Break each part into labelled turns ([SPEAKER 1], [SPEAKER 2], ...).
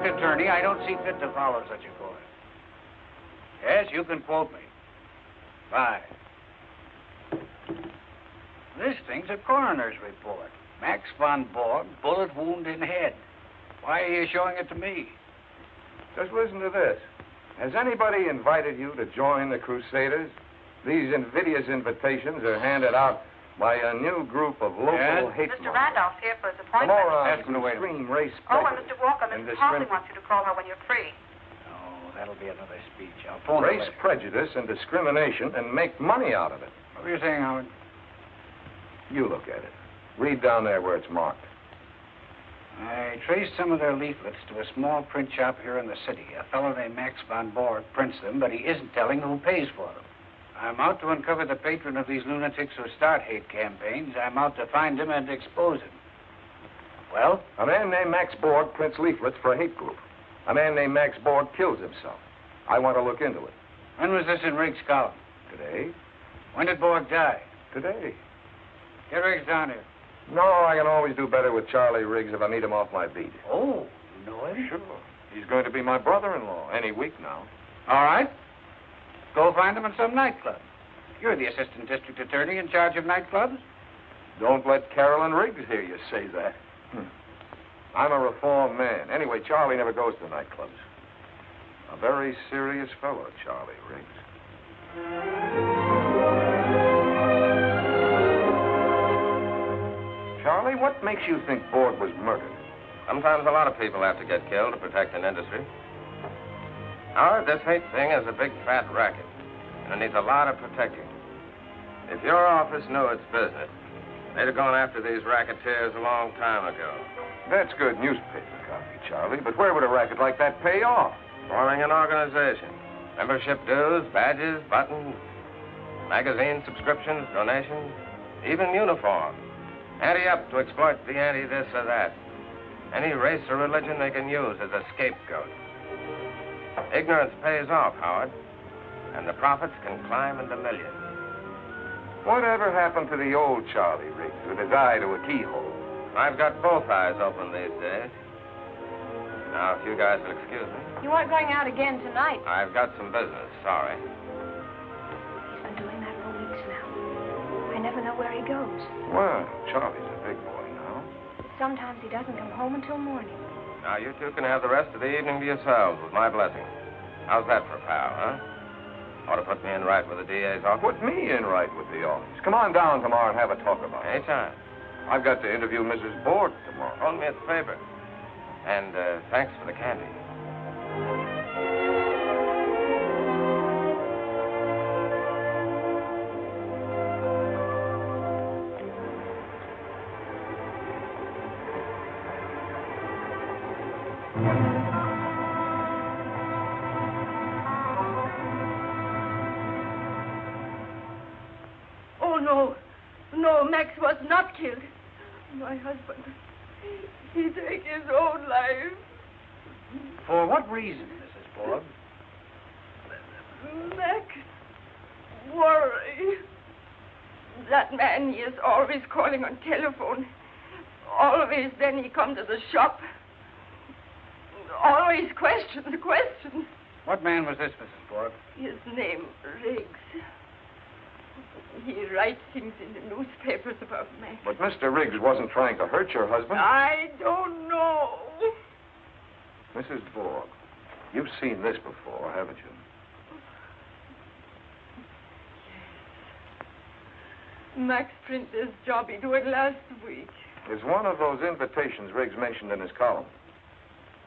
[SPEAKER 1] Attorney, I don't see fit to follow such a course. Yes, you can quote me. Fine. This thing's a coroner's report. Max von Borg, bullet wound in head. Why are you showing it to me?
[SPEAKER 2] Just listen to this. Has anybody invited you to join the Crusaders? These invidious invitations are handed out by a new group of local hate
[SPEAKER 3] Mr. Randolph's here for his appointment.
[SPEAKER 2] Morons who scream race
[SPEAKER 3] Oh, and Mr. Walker, Mrs. Hartley wants you to call her when you're free.
[SPEAKER 1] Oh, that'll be another speech. I'll phone
[SPEAKER 2] race prejudice and discrimination and make money out of it.
[SPEAKER 1] What were you saying, Howard?
[SPEAKER 2] You look at it. Read down there where it's marked.
[SPEAKER 1] I traced some of their leaflets to a small print shop here in the city. A fellow named Max von Borg prints them, but he isn't telling who pays for them. I'm out to uncover the patron of these lunatics who start hate campaigns. I'm out to find him and expose him. Well?
[SPEAKER 2] A man named Max Borg prints leaflets for a hate group. A man named Max Borg kills himself. I want to look into it.
[SPEAKER 1] When was this in Riggs' column?
[SPEAKER 2] Today.
[SPEAKER 1] When did Borg die?
[SPEAKER 2] Today.
[SPEAKER 1] Get Riggs down here.
[SPEAKER 2] No, I can always do better with Charlie Riggs if I meet him off my beat.
[SPEAKER 1] Oh, you know him?
[SPEAKER 2] Sure. He's going to be my brother-in-law any week now.
[SPEAKER 1] All right. Go find him in some nightclub. You're the assistant district attorney in charge of nightclubs.
[SPEAKER 2] Don't let Carolyn Riggs hear you say that. I'm a reformed man. Anyway, Charlie never goes to nightclubs. A very serious fellow, Charlie Riggs. Charlie, what makes you think Borg was murdered?
[SPEAKER 4] Sometimes a lot of people have to get killed to protect an industry. Howard, this hate thing is a big fat racket, and it needs a lot of protecting. If your office knew its business, they'd have gone after these racketeers a long time ago.
[SPEAKER 2] That's good newspaper copy. Charlie, but where would a racket like that pay off?
[SPEAKER 4] Forming an organization. Membership dues, badges, buttons, magazine subscriptions, donations, even uniforms. Ante-up to exploit the anti-this or that. Any race or religion they can use as a scapegoat. Ignorance pays off, Howard, and the profits can climb into millions.
[SPEAKER 2] Whatever happened to the old Charlie Riggs with his eye to a keyhole?
[SPEAKER 4] I've got both eyes open these days. Now, if you guys will excuse me.
[SPEAKER 5] You aren't going out again tonight.
[SPEAKER 4] I've got some business, sorry.
[SPEAKER 5] He's been doing that for weeks now. I never know where he goes.
[SPEAKER 2] Well, Charlie's a big boy now.
[SPEAKER 5] But sometimes he doesn't come home until morning.
[SPEAKER 4] Now, you two can have the rest of the evening to yourselves with my blessing. How's that for a pal, huh? Ought to put me in right with the DA's office.
[SPEAKER 2] Put me in right with the office. Come on down tomorrow and have a talk about it.
[SPEAKER 4] Anytime.
[SPEAKER 2] I've got to interview Mrs. Borg tomorrow.
[SPEAKER 4] Hold me a favor. And thanks for the candy.
[SPEAKER 6] Oh, no. No, Max was not killed. My husband, he took his own life.
[SPEAKER 1] For what reason, Mrs. Borg?
[SPEAKER 6] Max, worry. That man, he is always calling on telephone. Always then he come to the shop. Always questions.
[SPEAKER 1] What man was this, Mrs. Borg?
[SPEAKER 6] His name, Riggs. He writes things in the newspapers about Max.
[SPEAKER 2] But Mr. Riggs wasn't trying to hurt your husband.
[SPEAKER 6] I don't know.
[SPEAKER 2] Mrs. Borg, you've seen this before, haven't you?
[SPEAKER 6] Max print this job he do it last week.
[SPEAKER 2] It's one of those invitations Riggs mentioned in his column.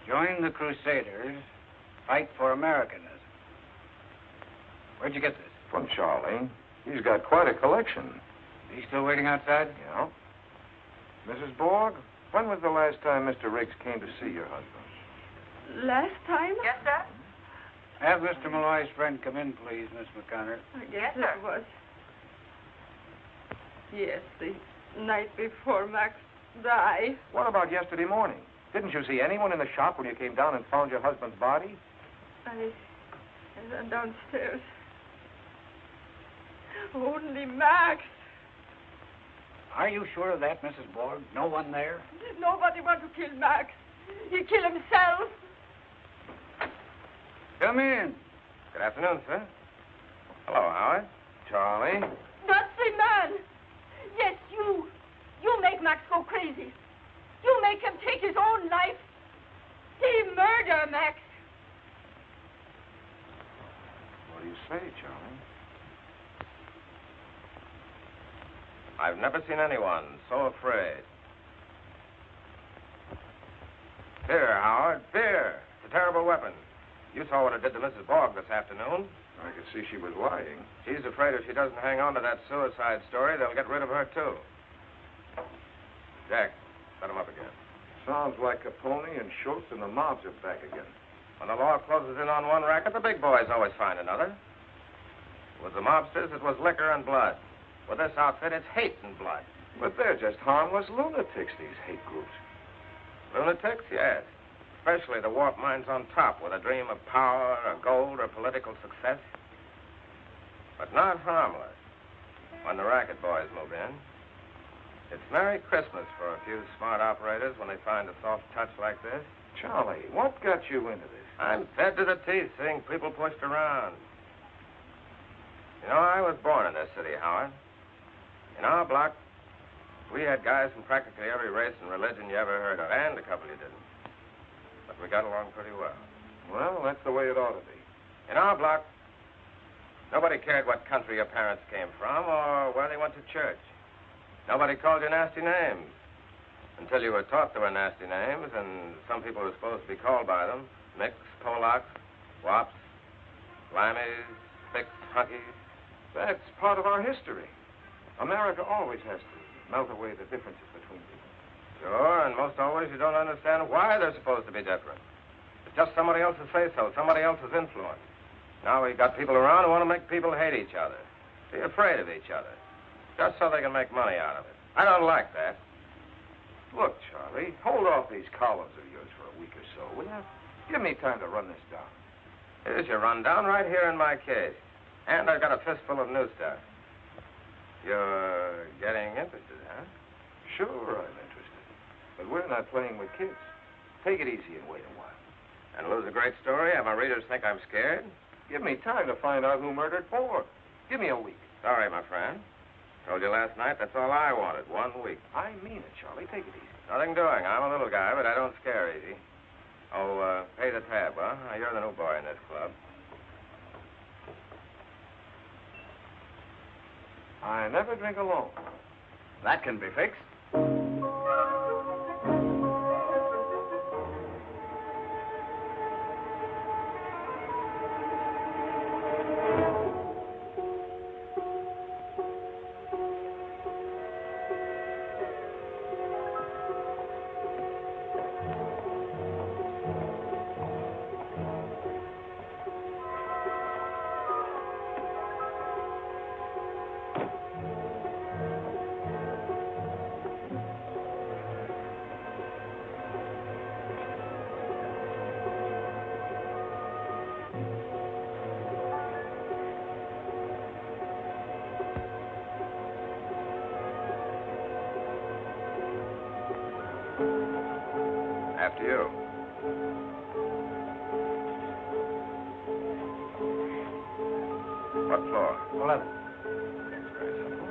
[SPEAKER 1] Join the Crusaders, fight for Americanism. Where'd you get this?
[SPEAKER 2] From Charlie. He's got quite a collection.
[SPEAKER 1] He's still waiting outside?
[SPEAKER 2] Yeah. Mrs. Borg, when was the last time Mr. Riggs came to see your husband?
[SPEAKER 6] Last time?
[SPEAKER 3] Yes, sir?
[SPEAKER 1] Have Mr. Malloy's friend come in, please, Miss McConnor.
[SPEAKER 6] I guess
[SPEAKER 3] Yes, sir.
[SPEAKER 6] it was. Yes, the night before Max died.
[SPEAKER 2] What about yesterday morning? Didn't you see anyone in the shop when you came down and found your husband's body?
[SPEAKER 6] I went downstairs. Only Max.
[SPEAKER 1] Are you sure of that, Mrs. Borg? No one there?
[SPEAKER 6] Nobody want to kill Max. He kill himself.
[SPEAKER 1] Come in.
[SPEAKER 4] Good afternoon, sir. Hello, Howard.
[SPEAKER 2] Charlie?
[SPEAKER 6] Not the man. Yes, you. You make Max go crazy. You make him take his own life. He murder Max.
[SPEAKER 2] What do you say, Charlie?
[SPEAKER 4] I've never seen anyone so afraid. Fear, Howard, fear. It's a terrible weapon. You saw what it did to Mrs. Borg this afternoon.
[SPEAKER 2] I could see she was lying.
[SPEAKER 4] She's afraid if she doesn't hang on to that suicide story, they'll get rid of her, too. Jack, let him up again.
[SPEAKER 2] Sounds like Capone and Schultz and the mobs are back again.
[SPEAKER 4] When the law closes in on one racket, the big boys always find another. With the mobsters, it was liquor and blood. With this outfit, it's hate and blood.
[SPEAKER 2] But they're just harmless lunatics, these hate groups.
[SPEAKER 4] Lunatics, yes. Especially the warped minds on top with a dream of power or gold or political success. But not harmless when the racket boys move in. It's Merry Christmas for a few smart operators when they find a soft touch like this.
[SPEAKER 2] Charlie, what got you into this?
[SPEAKER 4] I'm fed to the teeth seeing people pushed around. You know, I was born in this city, Howard. In our block, we had guys from practically every race and religion you ever heard of, and a couple you didn't. But we got along pretty well.
[SPEAKER 2] Well, that's the way it ought to be.
[SPEAKER 4] In our block, nobody cared what country your parents came from or where they went to church. Nobody called you nasty names until you were taught there were nasty names, and some people were supposed to be called by them. Micks, Polacks, Wops, Limeys, Spicks, Hunkies.
[SPEAKER 2] That's part of our history. America always has to melt away the differences between people.
[SPEAKER 4] Sure, and most always you don't understand why they're supposed to be different. It's just somebody else's say-so, somebody else's influence. Now we've got people around who want to make people hate each other, be afraid of each other, just so they can make money out of it. I don't like that.
[SPEAKER 2] Look, Charlie, hold off these columns of yours for a week or so, will you? Give me time to run this down.
[SPEAKER 4] Here's your rundown right here in my case. And I've got a fistful of new stuff. You're getting interested, huh?
[SPEAKER 2] Sure, I'm interested. But we're not playing with kids. Take it easy and wait a while.
[SPEAKER 4] And lose a great story? Have my readers think I'm scared?
[SPEAKER 2] Give me time to find out who murdered Ford. Give me a week.
[SPEAKER 4] Sorry, my friend. Told you last night that's all I wanted, 1 week.
[SPEAKER 2] I mean it, Charlie. Take it easy.
[SPEAKER 4] Nothing doing. I'm a little guy, but I don't scare easy. Oh, pay the tab, huh? You're the new boy in this club.
[SPEAKER 2] I never drink alone.
[SPEAKER 1] That can be fixed.
[SPEAKER 4] After you. What floor?
[SPEAKER 1] 11.
[SPEAKER 4] That's very simple.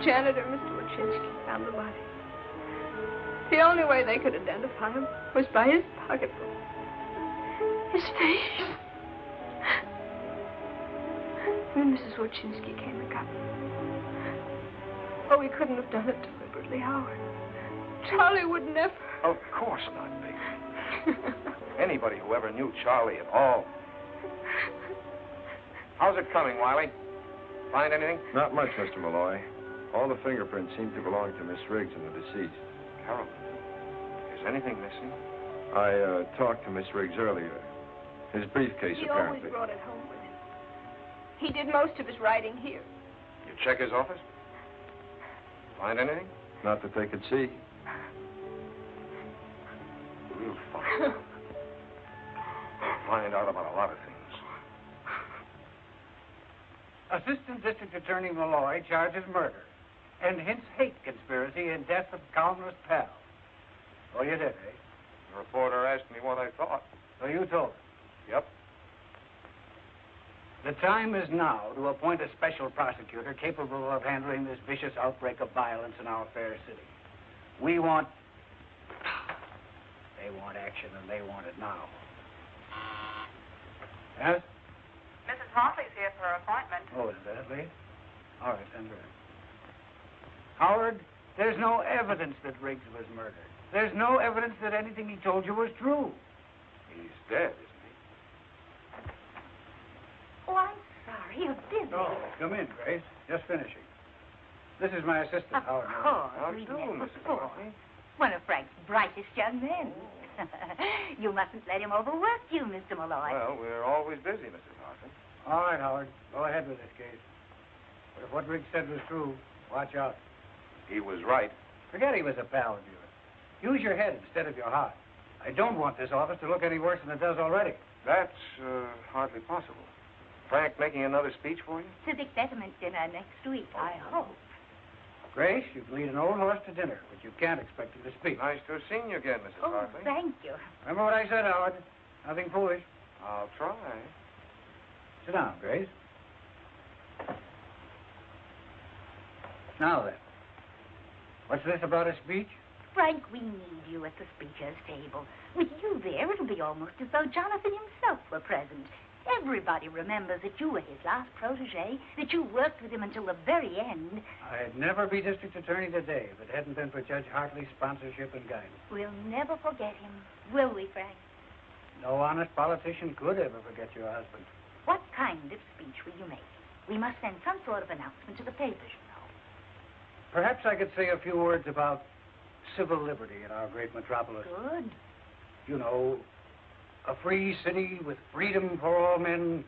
[SPEAKER 6] Janitor, Mr. Wachinski, found the body. The only way they could identify him was by his pocketbook. His face. When Mrs. Wachinski came and got me. Oh, he couldn't have done it deliberately, Howard. Charlie would never.
[SPEAKER 2] Of course not, baby. Anybody who ever knew Charlie at all. How's it coming, Wiley? Find anything?
[SPEAKER 7] Not much, Mr. Malloy. All the fingerprints seem to belong to Miss Riggs and the deceased.
[SPEAKER 2] Carol, is anything missing?
[SPEAKER 7] I talked to Miss Riggs earlier. His briefcase,
[SPEAKER 6] He
[SPEAKER 7] apparently.
[SPEAKER 6] always brought it home with him. He did most of his writing here.
[SPEAKER 2] You check his office? Find anything?
[SPEAKER 7] Not that they could see.
[SPEAKER 2] We'll find out. We'll find out about a lot of things.
[SPEAKER 1] Assistant District Attorney Malloy charges murder and hints hate conspiracy and death of columnist Pal. Oh, you did, eh?
[SPEAKER 2] The reporter asked me what I thought.
[SPEAKER 1] So you told her.
[SPEAKER 2] Yep.
[SPEAKER 1] The time is now to appoint a special prosecutor capable of handling this vicious outbreak of violence in our fair city. We want... They want action, and they want it now. Yes?
[SPEAKER 3] Mrs. Hartley's here for her appointment.
[SPEAKER 1] Oh, is that late? All right, send her in. Howard, there's no evidence that Riggs was murdered. There's no evidence that anything he told you was true.
[SPEAKER 2] He's dead, isn't he?
[SPEAKER 5] Oh, I'm sorry. You're busy.
[SPEAKER 1] Oh, come in, Grace. Just finishing. This is my assistant,
[SPEAKER 5] Of
[SPEAKER 1] Howard.
[SPEAKER 5] course.
[SPEAKER 2] How
[SPEAKER 5] we
[SPEAKER 2] do,
[SPEAKER 5] met
[SPEAKER 2] Mrs.
[SPEAKER 5] before.
[SPEAKER 2] Hartley?
[SPEAKER 5] One of Frank's brightest young men. You mustn't let him overwork you, Mr. Malloy.
[SPEAKER 2] Well, we're always busy, Mrs. Hartley.
[SPEAKER 1] All right, Howard. Go ahead with this case. But if what Riggs said was true, watch out.
[SPEAKER 2] He was right.
[SPEAKER 1] Forget he was a pal of yours. Use your head instead of your heart. I don't want this office to look any worse than it does already.
[SPEAKER 2] That's hardly possible. Frank making another speech for you?
[SPEAKER 5] Civic betterment dinner next week, I hope.
[SPEAKER 1] Grace, you can lead an old horse to dinner, but you can't expect him to speak.
[SPEAKER 2] Nice to have seen you again, Mrs.
[SPEAKER 5] Oh,
[SPEAKER 2] Hartley.
[SPEAKER 5] thank you.
[SPEAKER 1] Remember what I said, Howard? Nothing foolish.
[SPEAKER 2] I'll try.
[SPEAKER 1] Sit down, Grace. Now then, what's this about a speech?
[SPEAKER 5] Frank, we need you at the speaker's table. With you there, it'll be almost as though Jonathan himself were present. Everybody remembers that you were his last protege, that you worked with him until the very end.
[SPEAKER 1] I'd never be district attorney today if it hadn't been for Judge Hartley's sponsorship and guidance.
[SPEAKER 5] We'll never forget him, will we, Frank?
[SPEAKER 1] No honest politician could ever forget your husband.
[SPEAKER 5] What kind of speech will you make? We must send some sort of announcement to the papers, you know.
[SPEAKER 1] Perhaps I could say a few words about civil liberty in our great metropolis.
[SPEAKER 5] Good.
[SPEAKER 1] You know, a free city with freedom for all men.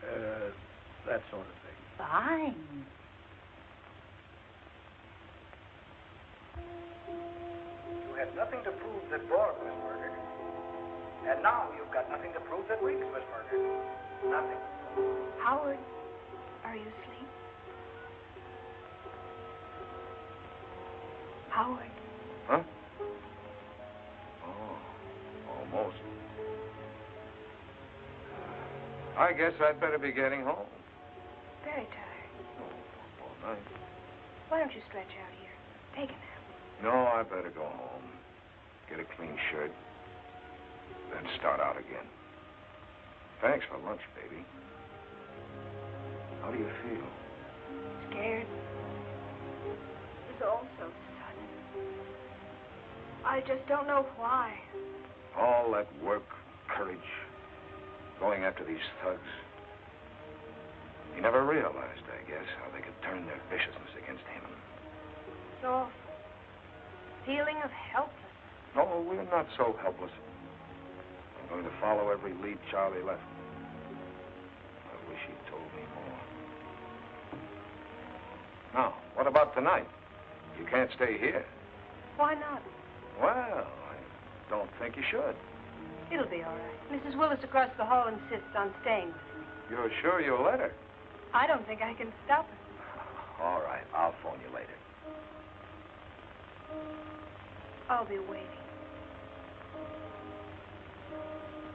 [SPEAKER 1] That sort of thing.
[SPEAKER 5] Fine.
[SPEAKER 1] You had nothing to prove that Borg was murdered. And now you've got nothing to prove that Riggs was murdered. Nothing.
[SPEAKER 6] Howard, are you asleep? Howard.
[SPEAKER 2] Huh? Oh, almost. I guess I'd better be getting home.
[SPEAKER 6] Very tired.
[SPEAKER 2] Oh, all night.
[SPEAKER 6] Why don't you stretch out here? Take a nap.
[SPEAKER 2] No, I better go home. Get a clean shirt. Then start out again. Thanks for lunch, baby. How do you feel?
[SPEAKER 6] Scared? It's all so sudden. I just don't know why.
[SPEAKER 2] All that work, courage, going after these thugs. He never realized, I guess, how they could turn their viciousness against him.
[SPEAKER 6] It's awful. Feeling of helplessness.
[SPEAKER 2] No, we're not so helpless. I'm going to follow every lead Charlie left. I wish he'd told me more. Now, what about tonight? You can't stay here.
[SPEAKER 6] Why not?
[SPEAKER 2] Well, I don't think you should.
[SPEAKER 6] It'll be all right. Mrs. Willis across the hall insists on staying with me.
[SPEAKER 2] You're sure you'll let her?
[SPEAKER 6] I don't think I can stop her.
[SPEAKER 2] All right, I'll phone you later.
[SPEAKER 6] I'll be waiting.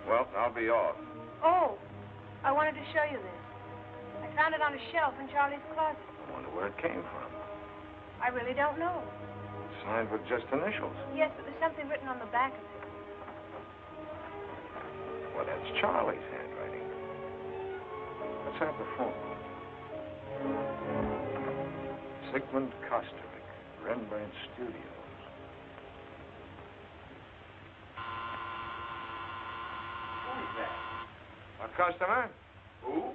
[SPEAKER 2] Well, I'll be off.
[SPEAKER 6] Oh, I wanted to show you this. I found it on a shelf in Charlie's closet.
[SPEAKER 2] I wonder where it came from.
[SPEAKER 6] I really don't know.
[SPEAKER 2] Signed with just initials.
[SPEAKER 6] Yes, but there's something written on the back of it.
[SPEAKER 2] Well, that's Charlie's handwriting. Let's have the phone. Sigmund Kosterik, Rembrandt Studios.
[SPEAKER 1] Who's that?
[SPEAKER 2] A customer?
[SPEAKER 1] Who?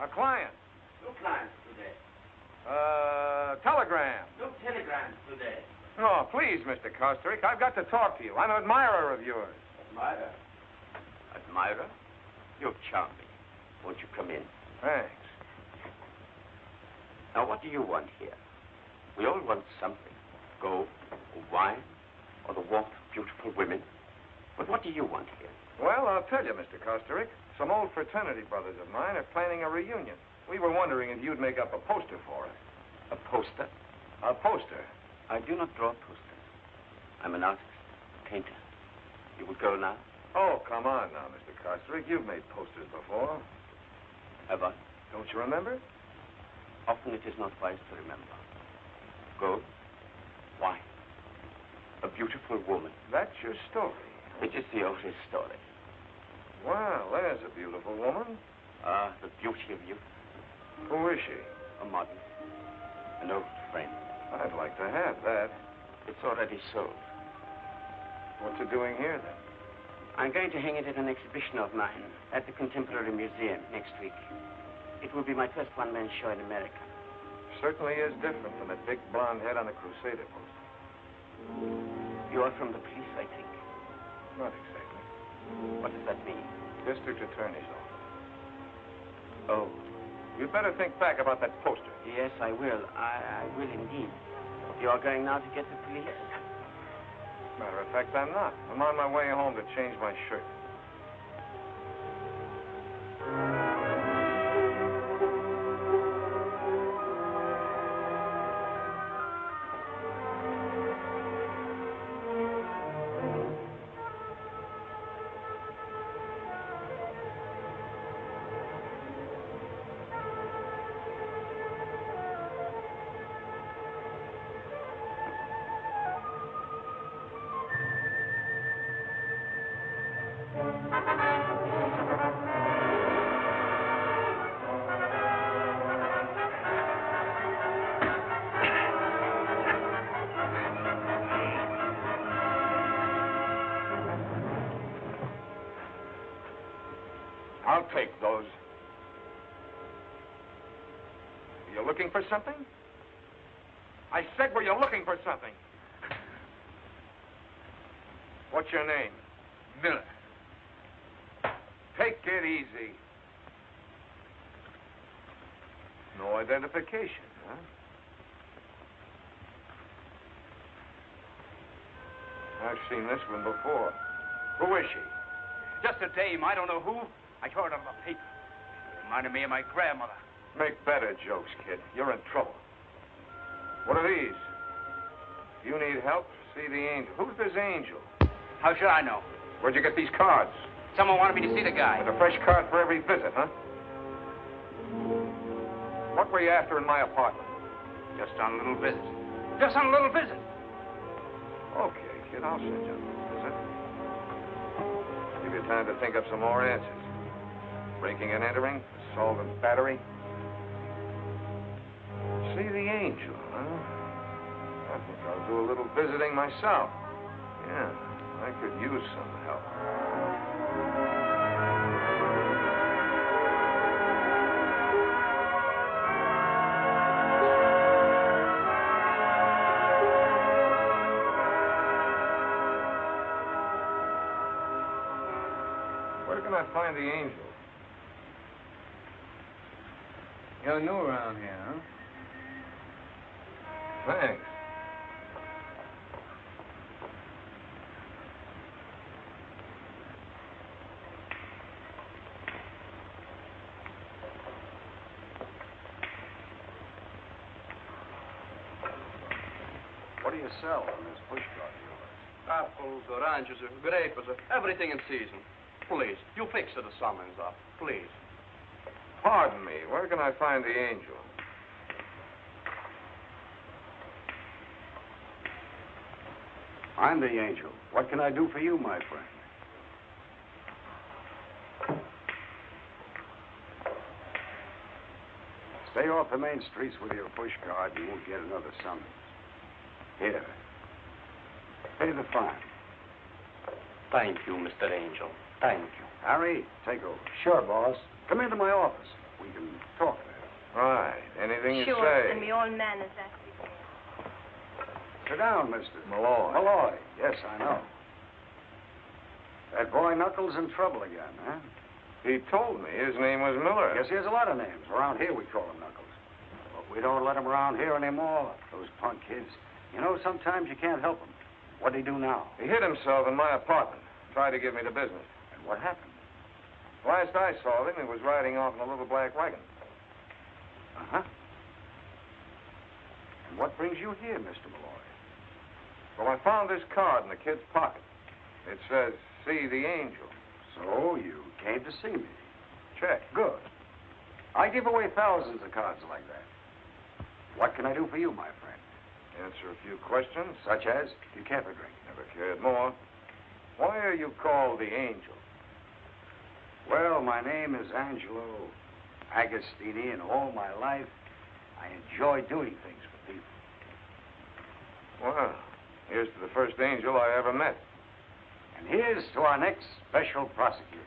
[SPEAKER 2] A client.
[SPEAKER 1] No clients today.
[SPEAKER 2] Telegram.
[SPEAKER 1] No telegrams today.
[SPEAKER 2] Oh, please, Mr. Kosterik, I've got to talk to you. I'm an admirer of yours.
[SPEAKER 8] Admirer? Admirer? You're charming. Won't you come in?
[SPEAKER 2] Thanks.
[SPEAKER 8] Now, what do you want here? We all want something. Gold, or wine, or the warmth of beautiful women. But what do you want here?
[SPEAKER 2] Well, I'll tell you, Mr. Kosterik. Some old fraternity brothers of mine are planning a reunion. We were wondering if you'd make up a poster for us.
[SPEAKER 8] A poster?
[SPEAKER 2] A poster.
[SPEAKER 8] I do not draw posters. I'm an artist, a painter. You would go now?
[SPEAKER 2] Oh, come on now, Mr. Kostrick. You've made posters before.
[SPEAKER 8] Have I?
[SPEAKER 2] Don't you remember?
[SPEAKER 8] Often it is not wise to remember. Go. Why? A beautiful woman.
[SPEAKER 2] That's your story.
[SPEAKER 8] It is the oldest story.
[SPEAKER 2] Well, there's a beautiful woman.
[SPEAKER 8] Ah, the beauty of youth.
[SPEAKER 2] Who is she?
[SPEAKER 8] A model. An old friend.
[SPEAKER 2] I'd like to have that.
[SPEAKER 8] It's already sold.
[SPEAKER 2] What's it doing here, then?
[SPEAKER 8] I'm going to hang it in an exhibition of mine at the Contemporary Museum next week. It will be my first one-man show in America.
[SPEAKER 2] Certainly is different from that big blonde head on the Crusader poster.
[SPEAKER 8] You are from the police, I think.
[SPEAKER 2] Not exactly.
[SPEAKER 8] What does that mean?
[SPEAKER 2] District Attorney's Office.
[SPEAKER 8] Oh.
[SPEAKER 2] You'd better think back about that poster.
[SPEAKER 8] Yes, I will. I will indeed. You are going now to get the police?
[SPEAKER 2] Matter of fact, I'm not. I'm on my way home to change my shirt. I'll take those. Are you looking for something? I said, were you looking for something? What's your name?
[SPEAKER 1] Miller.
[SPEAKER 2] Take it easy. No identification, huh? I've seen this one before. Who is she?
[SPEAKER 1] Just a dame. I don't know who. I heard it on the paper. It reminded me of my grandmother.
[SPEAKER 2] Make better jokes, kid. You're in trouble. What are these? If you need help, see the angel. Who's this angel?
[SPEAKER 1] How should I know?
[SPEAKER 2] Where'd you get these cards?
[SPEAKER 1] Someone wanted me to see the guy.
[SPEAKER 2] With a fresh card for every visit, huh? What were you after in my apartment?
[SPEAKER 1] Just on a little visit. Just on a little visit.
[SPEAKER 2] Okay, kid, I'll send you a little visit. Give you time to think up some more answers. Breaking and entering, assault and battery. See the angel, huh? I think I'll do a little visiting myself. Yeah, I could use some help. Where can I find the angel?
[SPEAKER 1] You're new around here, huh?
[SPEAKER 2] Thanks. What do you sell on this pushcart of yours?
[SPEAKER 9] Apples, oranges, grapes, everything in season. Please, you fix the summons up, please.
[SPEAKER 2] Pardon me, where can I find the angel?
[SPEAKER 1] I'm the angel. What can I do for you, my friend? Stay off the main streets with your pushcart and you won't get another summons. Here. Pay the fine.
[SPEAKER 8] Thank you, Mr. Angel. Thank you.
[SPEAKER 1] Harry, take over. Sure, boss. Come into my office. We can talk there.
[SPEAKER 2] Right, anything you
[SPEAKER 6] Sure,
[SPEAKER 2] say.
[SPEAKER 6] and me all manners that we can.
[SPEAKER 1] Sit down, Mr.
[SPEAKER 2] Malloy.
[SPEAKER 1] Malloy. Yes, I know. That boy Knuckles in trouble again, huh?
[SPEAKER 2] He told me his name was Miller.
[SPEAKER 1] Yes, he has a lot of names. Around here we call him Knuckles. But we don't let him around here anymore. Those punk kids. You know, sometimes you can't help them. What'd he do now?
[SPEAKER 2] He hid himself in my apartment. Tried to give me the business.
[SPEAKER 1] And what happened?
[SPEAKER 2] Last I saw him, he was riding off in a little black wagon.
[SPEAKER 1] Uh-huh. And what brings you here, Mr. Malloy?
[SPEAKER 2] Well, I found this card in the kid's pocket. It says, see the angel.
[SPEAKER 10] So you came to see me.
[SPEAKER 2] Check.
[SPEAKER 10] Good. I give away thousands of cards like that. What can I do for you, my friend?
[SPEAKER 2] Answer a few questions.
[SPEAKER 10] Such as, do you care for drink?
[SPEAKER 2] Never cared more. Why are you called the angel?
[SPEAKER 10] Well, my name is Angelo Agostini, and all my life, I enjoy doing things for people.
[SPEAKER 2] Well, here's to the first angel I ever met.
[SPEAKER 10] And here's to our next special prosecutor.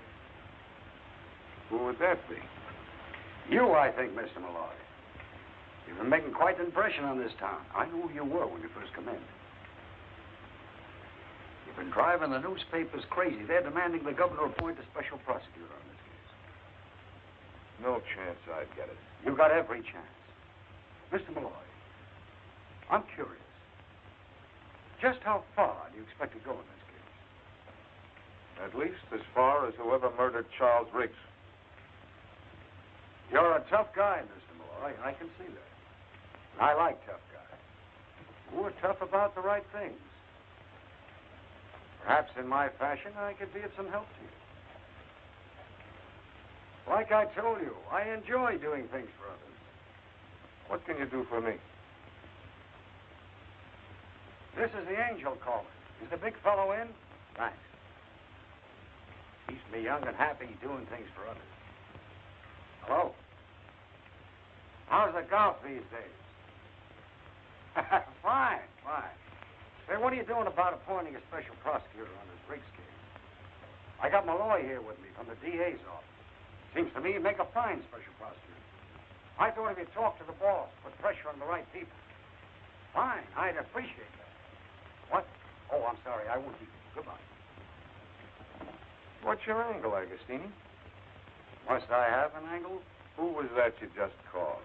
[SPEAKER 2] Who would that be?
[SPEAKER 10] You, I think, Mr. Malloy. You've been making quite an impression on this town. I knew who you were when you first come in. You've been driving the newspapers crazy. They're demanding the governor appoint a special prosecutor on this case.
[SPEAKER 2] No chance I'd get it.
[SPEAKER 10] You got every chance. Mr. Malloy, I'm curious. Just how far do you expect to go in this case?
[SPEAKER 2] At least as far as whoever murdered Charles Riggs.
[SPEAKER 10] You're a tough guy, Mr. Malloy. I can see that. And I like tough guys who are tough about the right things. Perhaps in my fashion, I could be of some help to you. Like I told you, I enjoy doing things for others.
[SPEAKER 2] What can you do for me?
[SPEAKER 10] This is the angel calling. Is the big fellow in? Thanks. Keeps me young and happy doing things for others. Hello? How's the golf these days? Fine. Say, what are you doing about appointing a special prosecutor on this Riggs case? I got Malloy here with me from the DA's office. Seems to me you'd make a fine special prosecutor. I thought if you talked to the boss, put pressure on the right people. Fine, I'd appreciate that. What? Oh, I'm sorry, I won't keep you. Goodbye.
[SPEAKER 2] What's your angle, Agostini?
[SPEAKER 10] Must I have an angle?
[SPEAKER 2] Who was that you just called?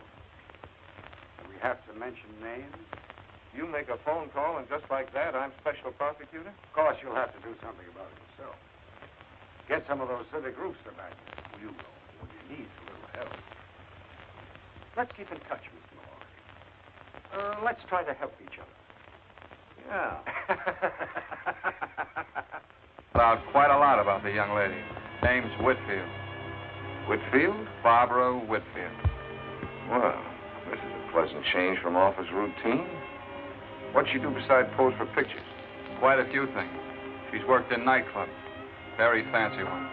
[SPEAKER 10] Do we have to mention names?
[SPEAKER 2] You make a phone call, and just like that, I'm special prosecutor?
[SPEAKER 10] Of course, you'll have to do something about it yourself. Get some of those civic groups to back you. You know, when you need a little help. Let's keep in touch, Mr. Malloy. Let's try to help each other.
[SPEAKER 2] Yeah.
[SPEAKER 7] Found quite a lot about the young lady. Name's Whitfield.
[SPEAKER 2] Whitfield?
[SPEAKER 7] Barbara Whitfield.
[SPEAKER 2] Well, this is a pleasant change from office routine. What'd she do besides pose for pictures?
[SPEAKER 7] Quite a few things. She's worked in nightclubs. Very fancy ones.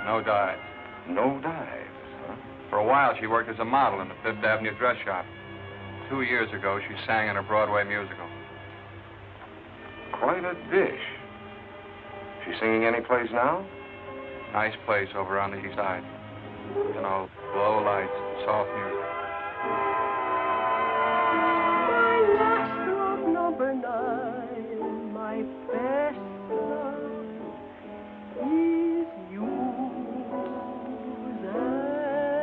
[SPEAKER 7] No dives.
[SPEAKER 2] No dives, huh?
[SPEAKER 7] For a while, she worked as a model in the Fifth Avenue dress shop. 2 years ago, she sang in a Broadway musical.
[SPEAKER 2] Quite a dish. She singing any place now?
[SPEAKER 7] Nice place over on the east side. You know, low lights, soft music.
[SPEAKER 6] Number 9, my best love is yours and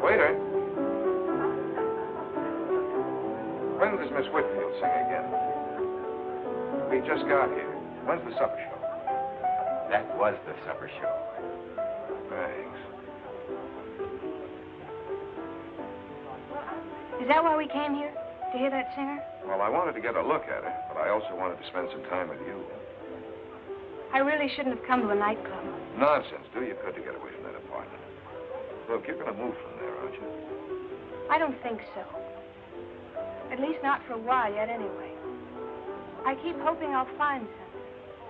[SPEAKER 2] Waiter. When does Miss Whitfield sing again? We just got here. When's the supper show?
[SPEAKER 8] That was the supper show.
[SPEAKER 2] Thanks.
[SPEAKER 11] Is that why we came here? To hear that singer?
[SPEAKER 2] Well, I wanted to get a look at her, but I also wanted to spend some time with you.
[SPEAKER 11] I really shouldn't have come to a nightclub.
[SPEAKER 2] Nonsense. Do your good to get away from that apartment. Look, you're going to move from there, aren't you?
[SPEAKER 11] I don't think so. At least not for a while yet, anyway. I keep hoping I'll find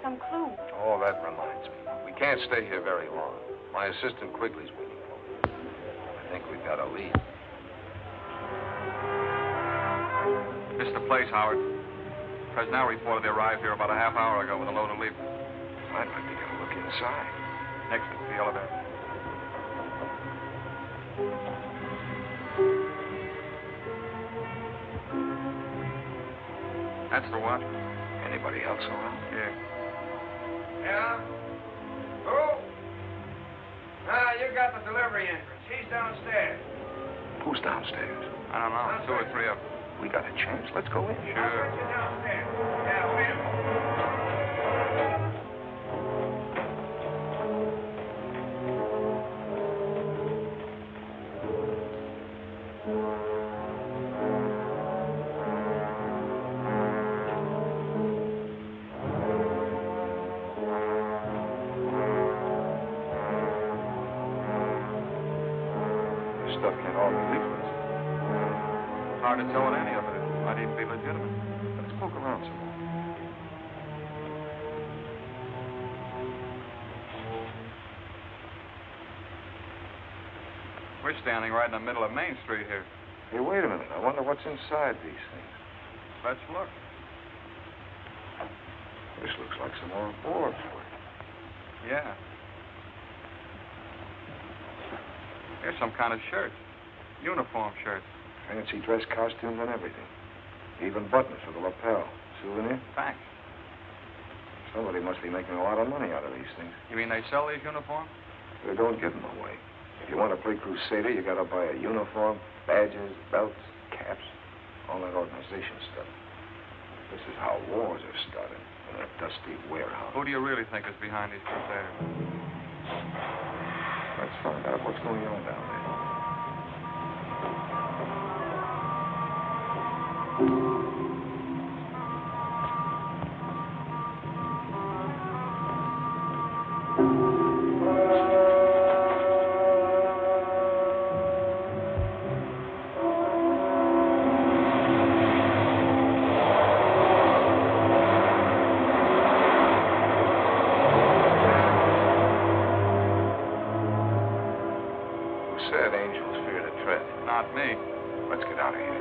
[SPEAKER 11] some clue.
[SPEAKER 2] Oh, that reminds me. We can't stay here very long. My assistant Quigley's waiting for me. I think we've got a lead.
[SPEAKER 7] This is the place, Howard. Presnell reported they arrived here about a half hour ago with a load of leaflets.
[SPEAKER 2] I'd like to get a look inside.
[SPEAKER 7] Next is the elevator. That's the watchman.
[SPEAKER 2] Anybody else around?
[SPEAKER 7] Yeah.
[SPEAKER 12] Yeah? Who? Ah, you got the delivery entrance. He's downstairs.
[SPEAKER 2] Who's downstairs?
[SPEAKER 7] I don't know. 2 or 3 of them.
[SPEAKER 2] We got a chance. Let's go in.
[SPEAKER 7] Sure.
[SPEAKER 2] This stuff can't all be leaflets.
[SPEAKER 7] Hard to tell what any of it is. Might even be legitimate.
[SPEAKER 2] Let's poke around some more.
[SPEAKER 7] We're standing right in the middle of Main Street here.
[SPEAKER 2] Hey, wait a minute. I wonder what's inside these things.
[SPEAKER 7] Let's look.
[SPEAKER 2] This looks like some more boards.
[SPEAKER 7] Yeah. Here's some kind of shirt. Uniform shirt.
[SPEAKER 2] Fancy dress costumes and everything. Even buttons for the lapel. Souvenir?
[SPEAKER 7] Thanks.
[SPEAKER 2] Somebody must be making a lot of money out of these things.
[SPEAKER 7] You mean they sell these uniforms?
[SPEAKER 2] They don't give them away. If you want to play Crusader, you got to buy a uniform, badges, belts, caps, all that organization stuff. This is how wars are started in a dusty warehouse.
[SPEAKER 7] Who do you really think is behind these Crusaders?
[SPEAKER 2] Let's find out what's going on down there. Said angels fear to tread.
[SPEAKER 7] Not me.
[SPEAKER 2] Let's get out of here.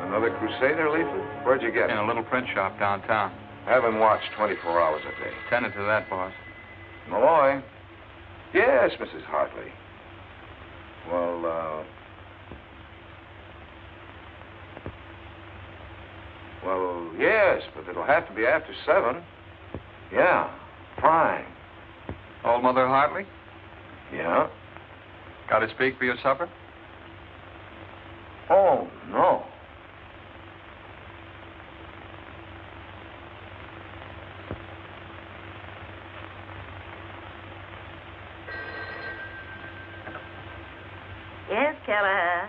[SPEAKER 2] Another Crusader leaflet? Where'd you get it?
[SPEAKER 7] In a little print shop downtown.
[SPEAKER 2] Have him watched 24 hours a day.
[SPEAKER 7] Tended to that, boss.
[SPEAKER 2] Malloy? Yes, Mrs. Hartley. Well, yes, but it'll have to be after 7. Yeah, fine.
[SPEAKER 7] Old Mother Hartley?
[SPEAKER 2] Yeah?
[SPEAKER 7] Got to speak for your supper?
[SPEAKER 2] Oh, no.
[SPEAKER 5] Yes, Kelleher.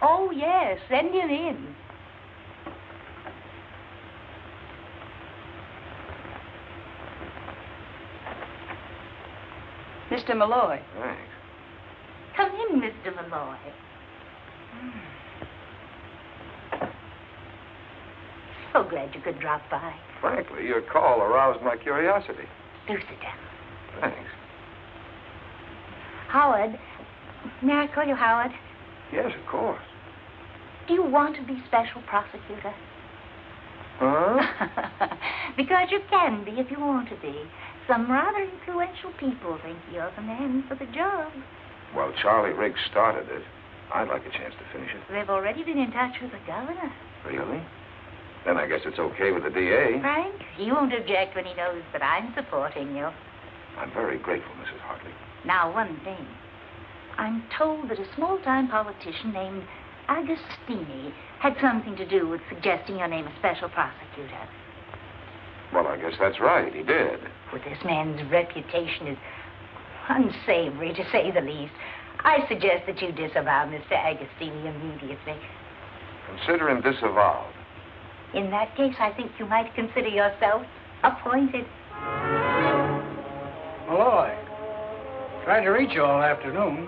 [SPEAKER 5] Oh, yes, send him in.
[SPEAKER 6] Mr. Malloy.
[SPEAKER 2] Thanks.
[SPEAKER 5] Come in, Mr. Malloy. So glad you could drop by.
[SPEAKER 2] Frankly, your call aroused my curiosity.
[SPEAKER 5] Do sit down.
[SPEAKER 2] Thanks.
[SPEAKER 5] Howard. May I call you Howard?
[SPEAKER 2] Yes, of course.
[SPEAKER 5] Do you want to be special prosecutor?
[SPEAKER 2] Huh?
[SPEAKER 5] Because you can be if you want to be. Some rather influential people think you're the man for the job.
[SPEAKER 2] Well, Charlie Riggs started it. I'd like a chance to finish it.
[SPEAKER 5] They've already been in touch with the governor.
[SPEAKER 2] Really? Then I guess it's okay with the DA.
[SPEAKER 5] Frank, he won't object when he knows that I'm supporting you.
[SPEAKER 2] I'm very grateful, Mrs. Hartley.
[SPEAKER 5] Now, one thing. I'm told that a small-time politician named Agostini had something to do with suggesting your name as special prosecutor.
[SPEAKER 2] Well, I guess that's right. He did.
[SPEAKER 5] Well, this man's reputation is unsavory, to say the least. I suggest that you disavow Mr. Agostini immediately.
[SPEAKER 2] Consider him disavowed.
[SPEAKER 5] In that case, I think you might consider yourself appointed.
[SPEAKER 1] Malloy, tried to reach you all afternoon.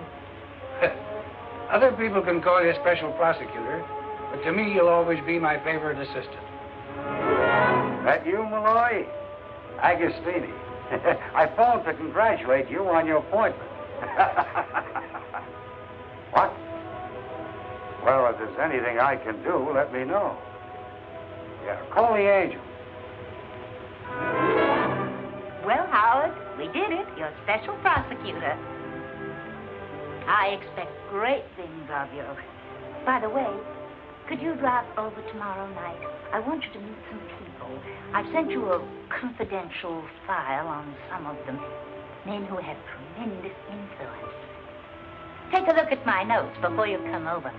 [SPEAKER 1] Other people can call you special prosecutor, but to me, you'll always be my favorite assistant.
[SPEAKER 10] That you, Malloy? Agostini. I phoned to congratulate you on your appointment. What? Well, if there's anything I can do, let me know. Yeah, call the angel.
[SPEAKER 5] Well, Howard, we did it. You're special prosecutor. I expect great things of you. By the way, could you drop over tomorrow night? I want you to meet some people. I've sent you a confidential file on some of them. Men who have tremendous influence. Take a look at my notes before you come over.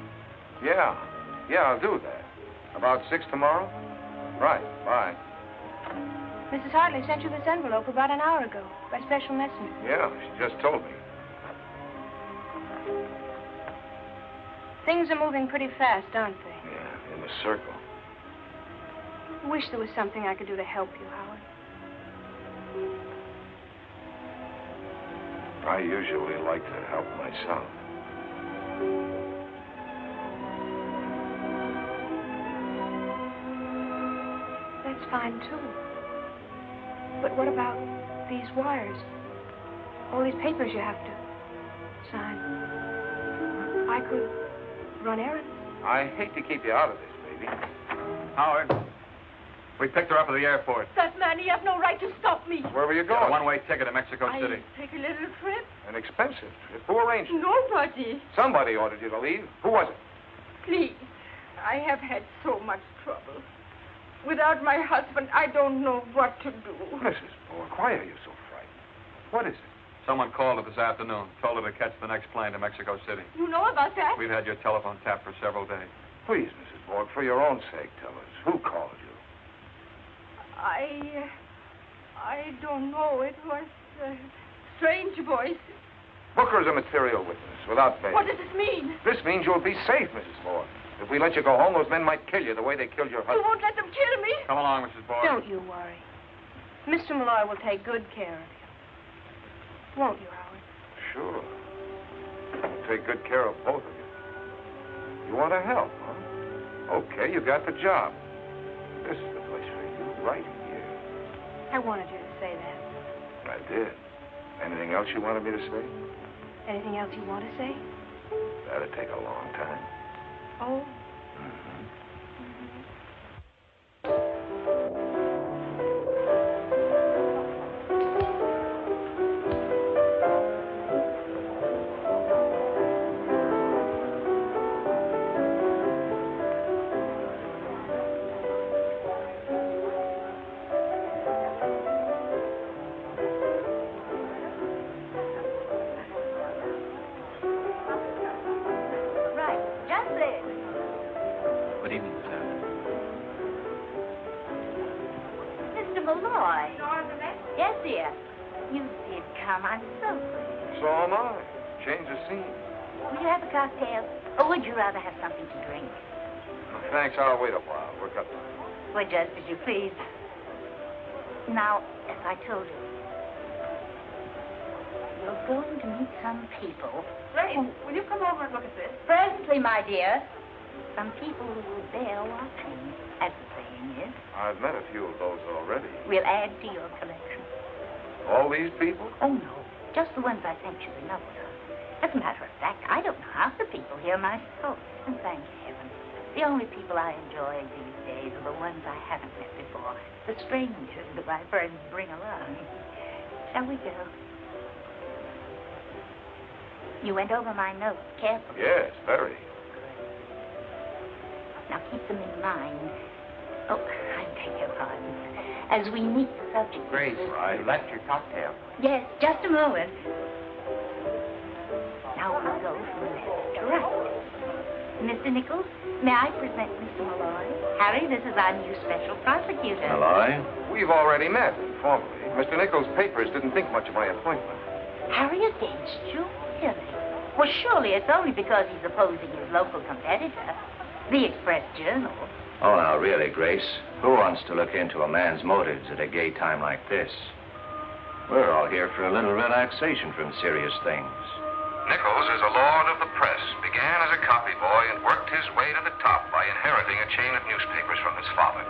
[SPEAKER 2] Yeah, I'll do that. About 6 tomorrow? Right, bye.
[SPEAKER 11] Mrs. Hartley sent you this envelope about an hour ago by special messenger.
[SPEAKER 2] Yeah, she just told me.
[SPEAKER 11] Things are moving pretty fast, aren't they?
[SPEAKER 2] Yeah, in the circle.
[SPEAKER 11] I wish there was something I could do to help you, Howard.
[SPEAKER 2] I usually like to help myself.
[SPEAKER 11] That's fine, too. But what about these wires? All these papers you have to sign. I could run errands.
[SPEAKER 2] I hate to keep you out of this, baby.
[SPEAKER 7] Howard, we picked her up at the airport.
[SPEAKER 6] That man, he has no right to stop me.
[SPEAKER 2] Where were you
[SPEAKER 7] Got a
[SPEAKER 2] going?
[SPEAKER 7] one-way ticket to Mexico City.
[SPEAKER 6] Take a little trip.
[SPEAKER 2] An expensive trip. Who arranged it?
[SPEAKER 6] Nobody.
[SPEAKER 2] Somebody ordered you to leave. Who was it?
[SPEAKER 6] Please. I have had so much trouble. Without my husband, I don't know what to do.
[SPEAKER 2] Mrs. Bork, why are you so frightened? What is it?
[SPEAKER 7] Someone called her this afternoon, told her to catch the next plane to Mexico City.
[SPEAKER 6] You know about that?
[SPEAKER 7] We've had your telephone tapped for several days.
[SPEAKER 2] Please, Mrs. Bork, for your own sake, tell us. Who called you?
[SPEAKER 6] I don't know. It was a strange voice.
[SPEAKER 2] Book her as a material witness, without bail.
[SPEAKER 6] What does this mean?
[SPEAKER 2] This means you'll be safe, Mrs. Bork. If we let you go home, those men might kill you the way they killed your
[SPEAKER 6] You
[SPEAKER 2] husband.
[SPEAKER 6] won't let them kill me?
[SPEAKER 7] Come along, Mrs. Borg.
[SPEAKER 11] Don't you worry. Mr. Malloy will take good care of you. Won't you, Howard?
[SPEAKER 2] Sure. I'll take good care of both of you. You want to help, huh? Okay, you got the job. This is the place for you, right here.
[SPEAKER 11] I wanted you to say that.
[SPEAKER 2] I did. Anything else you wanted me to say?
[SPEAKER 11] Anything else you want to say?
[SPEAKER 2] That'd take a long time.
[SPEAKER 11] Oh.
[SPEAKER 5] Right, just this.
[SPEAKER 13] Good evening, Miss Aryan.
[SPEAKER 5] Mr. Malloy. Yes, dear. You did come. I'm so pleased.
[SPEAKER 2] So am I. Change the scene.
[SPEAKER 5] Will you have a cocktail? Or would you rather have something to drink?
[SPEAKER 2] Thanks, I'll wait a while. We're cut.
[SPEAKER 5] Well, just as you please. Now, as I told you, you're going to meet some people.
[SPEAKER 3] Grace, will you come over and look at this?
[SPEAKER 5] Presently, my dear. Some people who will bear watching, as the saying is.
[SPEAKER 2] I've met a few of those already.
[SPEAKER 5] We'll add to your collection.
[SPEAKER 2] All these people?
[SPEAKER 5] Oh, no. Just the ones I sent you the notes of. As a matter of fact, I don't know half the people here myself. And thank heaven. The only people I enjoy these days are the ones I haven't met before. The strangers that my friends bring along. Shall we go? You went over my notes carefully.
[SPEAKER 2] Yes, very.
[SPEAKER 5] Now keep them in mind. Oh, I beg your pardon. As we meet the subject.
[SPEAKER 8] Grace, you left your cocktail.
[SPEAKER 5] Yes, just a moment. Now we'll go from left to right. Mr. Nichols, may I present Mr. Malloy? Harry, this is our new special prosecutor.
[SPEAKER 13] Malloy?
[SPEAKER 2] We've already met, informally. Mr. Nichols' papers didn't think much of my appointment.
[SPEAKER 5] Harry against you? Really? Well, surely it's only because he's opposing his local competitor, the Express Journal.
[SPEAKER 13] Oh, now, really, Grace, who wants to look into a man's motives at a gay time like this? We're all here for a little relaxation from serious things.
[SPEAKER 2] Nichols is a lord of the press, began as a copy boy and worked his way to the top by inheriting a chain of newspapers from his father.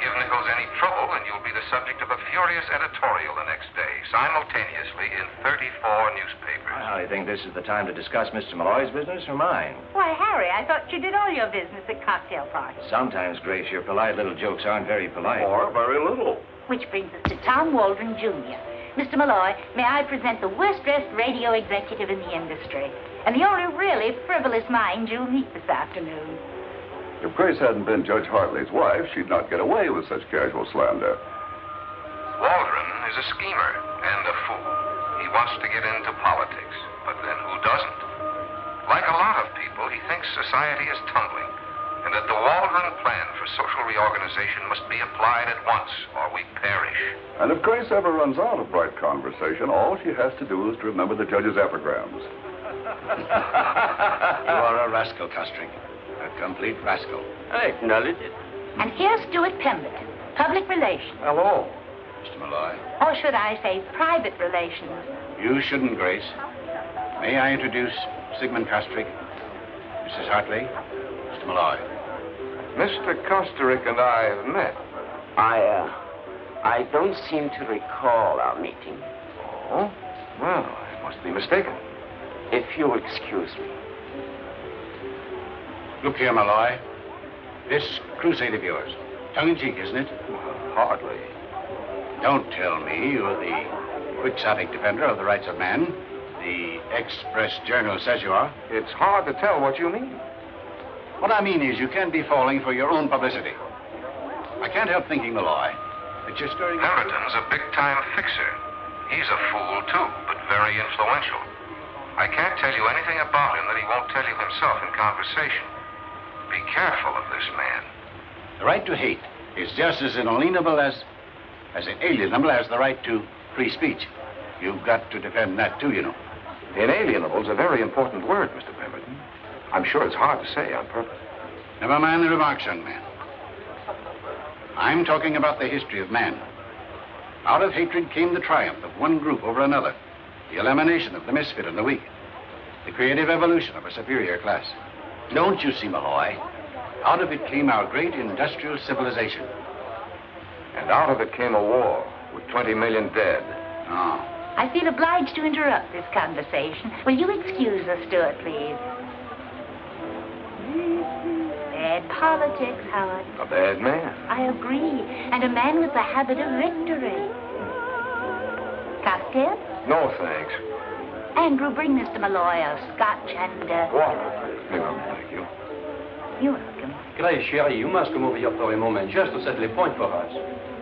[SPEAKER 2] Give Nichols any trouble and you'll be the subject of a furious editorial the next day, simultaneously in 34 newspapers.
[SPEAKER 13] I think this is the time to discuss Mr. Malloy's business or mine.
[SPEAKER 5] Why, Harry, I thought you did all your business at cocktail parties.
[SPEAKER 13] Sometimes, Grace, your polite little jokes aren't very polite.
[SPEAKER 2] Or very little.
[SPEAKER 5] Which brings us to Tom Waldron, Jr. Mr. Malloy, may I present the worst-dressed radio executive in the industry, and the only really frivolous mind you'll meet this afternoon.
[SPEAKER 14] If Grace hadn't been Judge Hartley's wife, she'd not get away with such casual slander.
[SPEAKER 2] Waldron is a schemer and a fool. He wants to get into politics. But then who doesn't? Like a lot of people, he thinks society is tumbling, and that the Waldron plan for social reorganization must be applied at once, or we perish.
[SPEAKER 14] And if Grace ever runs out of bright conversation, all she has to do is to remember the judge's epigrams.
[SPEAKER 1] You are a rascal, Costrick. A complete rascal.
[SPEAKER 8] I acknowledge it.
[SPEAKER 5] And here's Stuart Pemberton, public relations.
[SPEAKER 2] Hello.
[SPEAKER 1] Mr. Malloy.
[SPEAKER 5] Or should I say private relations?
[SPEAKER 1] You shouldn't, Grace. May I introduce Sigmund Costrick, Mrs. Hartley, Mr. Malloy.
[SPEAKER 2] Mr. Kosterick and I have met.
[SPEAKER 8] I don't seem to recall our meeting.
[SPEAKER 2] Oh? Well, I must be mistaken.
[SPEAKER 8] If you'll excuse me.
[SPEAKER 1] Look here, Malloy. This crusade of yours, tongue-in-cheek, isn't it?
[SPEAKER 2] Well, hardly.
[SPEAKER 1] Don't tell me you're the quixotic defender of the rights of man. The Express Journal says you are.
[SPEAKER 2] It's hard to tell what you mean.
[SPEAKER 1] What I mean is you can't be falling for your own publicity. I can't help thinking, Malloy, that you're stirring...
[SPEAKER 2] Pemberton's a big-time fixer. He's a fool, too, but very influential. I can't tell you anything about him that he won't tell you himself in conversation. Be careful of this man.
[SPEAKER 1] The right to hate is just as inalienable as inalienable as the right to free speech. You've got to defend that, too, you know.
[SPEAKER 2] Inalienable's a very important word, Mr. Pemberton. I'm sure it's hard to say on purpose.
[SPEAKER 1] Never mind the remarks, young man. I'm talking about the history of man. Out of hatred came the triumph of one group over another, the elimination of the misfit and the weak, the creative evolution of a superior class. Don't you see, Malloy? Out of it came our great industrial civilization.
[SPEAKER 2] And out of it came a war with 20 million dead.
[SPEAKER 1] Oh.
[SPEAKER 5] I feel obliged to interrupt this conversation. Will you excuse us, Stuart, please? Bad politics, Howard.
[SPEAKER 2] A bad man.
[SPEAKER 5] I agree. And a man with the habit of victory. Cocktail?
[SPEAKER 2] No, thanks.
[SPEAKER 5] Andrew, bring Mr. Malloy a scotch and...
[SPEAKER 2] Water. No, thank you.
[SPEAKER 5] You're welcome.
[SPEAKER 9] Grace, chérie, you must come over here for a moment just to settle a point for us.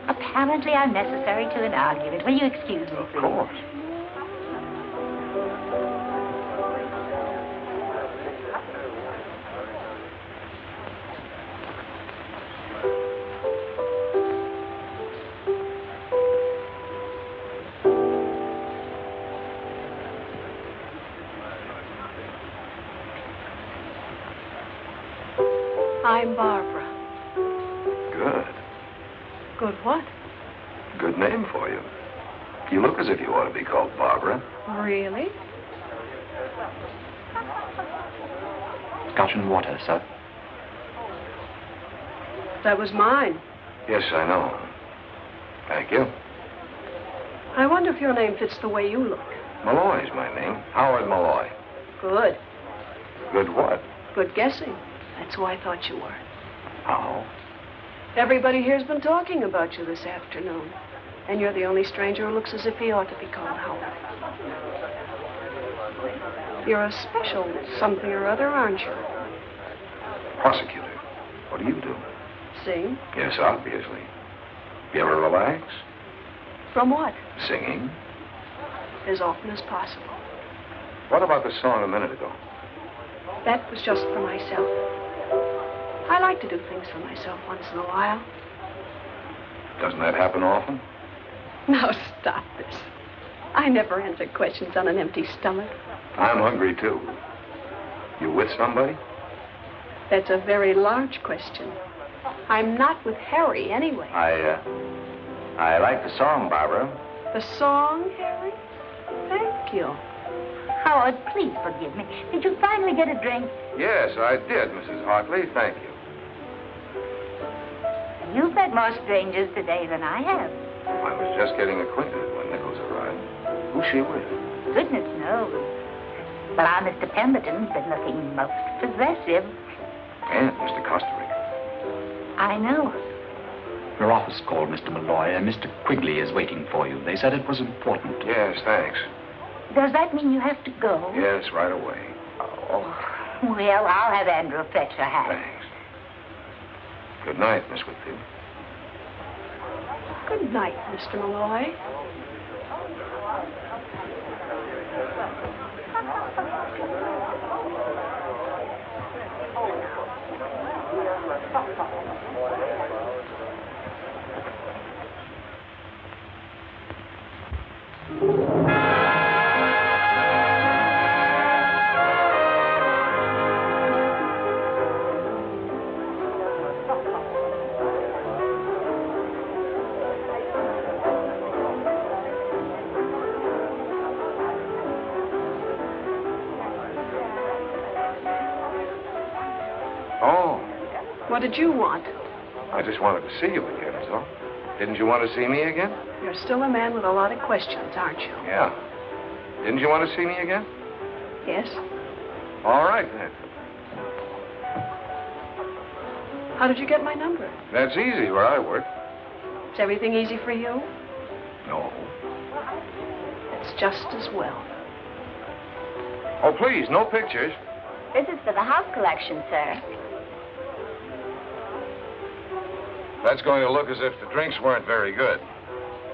[SPEAKER 5] Apparently I'm necessary to an argument. Will you excuse me, please?
[SPEAKER 2] Of course.
[SPEAKER 11] I'm Barbara.
[SPEAKER 2] Good.
[SPEAKER 11] Good what?
[SPEAKER 2] Good name for you. You look as if you ought to be called Barbara.
[SPEAKER 11] Really?
[SPEAKER 13] Scotch and water, sir.
[SPEAKER 11] That was mine.
[SPEAKER 2] Yes, I know. Thank you.
[SPEAKER 11] I wonder if your name fits the way you look.
[SPEAKER 2] Malloy's my name. Howard Malloy.
[SPEAKER 11] Good.
[SPEAKER 2] Good what?
[SPEAKER 11] Good guessing. That's who I thought you were.
[SPEAKER 2] How?
[SPEAKER 11] Everybody here's been talking about you this afternoon. And you're the only stranger who looks as if he ought to be called Howard. You're a special something or other, aren't you?
[SPEAKER 2] Prosecutor. What do you do?
[SPEAKER 11] Sing?
[SPEAKER 2] Yes, obviously. You ever relax?
[SPEAKER 11] From what?
[SPEAKER 2] Singing.
[SPEAKER 11] As often as possible.
[SPEAKER 2] What about the song a minute ago?
[SPEAKER 11] That was just for myself. I like to do things for myself once in a while.
[SPEAKER 2] Doesn't that happen often?
[SPEAKER 11] Now stop this. I never answer questions on an empty stomach.
[SPEAKER 2] I'm hungry, too. You with somebody?
[SPEAKER 11] That's a very large question. I'm not with Harry, anyway.
[SPEAKER 13] I like the song, Barbara.
[SPEAKER 11] The song, Harry? Thank you.
[SPEAKER 5] Howard, please forgive me. Did you finally get a drink?
[SPEAKER 2] Yes, I did, Mrs. Hartley. Thank you.
[SPEAKER 5] You've met more strangers today than I have.
[SPEAKER 2] I was just getting acquainted when Nichols arrived. Who's she with?
[SPEAKER 5] Goodness knows. But our Mr. Pemberton's been looking most possessive.
[SPEAKER 2] And Mr. Kosterick.
[SPEAKER 5] I know.
[SPEAKER 15] Your office called, Mr. Malloy, and Mr. Quigley is waiting for you. They said it was important.
[SPEAKER 2] Yes, thanks.
[SPEAKER 5] Does that mean you have to go?
[SPEAKER 2] Yes, right away.
[SPEAKER 5] Oh, well, I'll have Andrew fetch her hat.
[SPEAKER 2] Thanks. Good night, Miss Whitfield.
[SPEAKER 11] Good night, Mr. Malloy.
[SPEAKER 2] Oh,
[SPEAKER 16] What did you want?
[SPEAKER 2] I just wanted to see you again, is all. Didn't you want to see me again?
[SPEAKER 16] You're still a man with a lot of questions, aren't you?
[SPEAKER 2] Yeah. Didn't you want to see me again?
[SPEAKER 16] Yes.
[SPEAKER 2] All right, then.
[SPEAKER 16] How did you get my number?
[SPEAKER 2] That's easy where I work.
[SPEAKER 16] Is everything easy for you?
[SPEAKER 2] No.
[SPEAKER 16] It's just as well.
[SPEAKER 2] Oh, please, no pictures.
[SPEAKER 5] This is for the house collection, sir.
[SPEAKER 2] That's going to look as if the drinks weren't very good.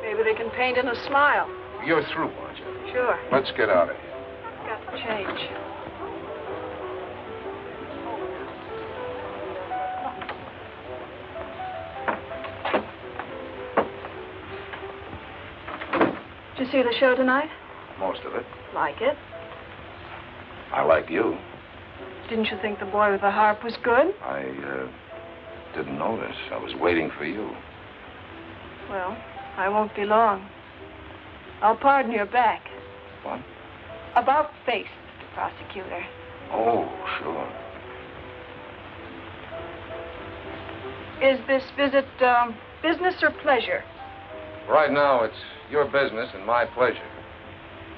[SPEAKER 16] Maybe they can paint in a smile.
[SPEAKER 2] You're through, aren't you?
[SPEAKER 16] Sure.
[SPEAKER 2] Let's get out of here.
[SPEAKER 16] Got to change. Did you see the show tonight?
[SPEAKER 2] Most of it.
[SPEAKER 16] Like it?
[SPEAKER 2] I like you.
[SPEAKER 16] Didn't you think the boy with the harp was good?
[SPEAKER 2] I didn't notice. I was waiting for you.
[SPEAKER 16] Well, I won't be long. I'll pardon your back.
[SPEAKER 2] What?
[SPEAKER 16] About face, Mr. Prosecutor.
[SPEAKER 2] Oh, sure.
[SPEAKER 16] Is this visit business or pleasure?
[SPEAKER 2] Right now, it's your business and my pleasure.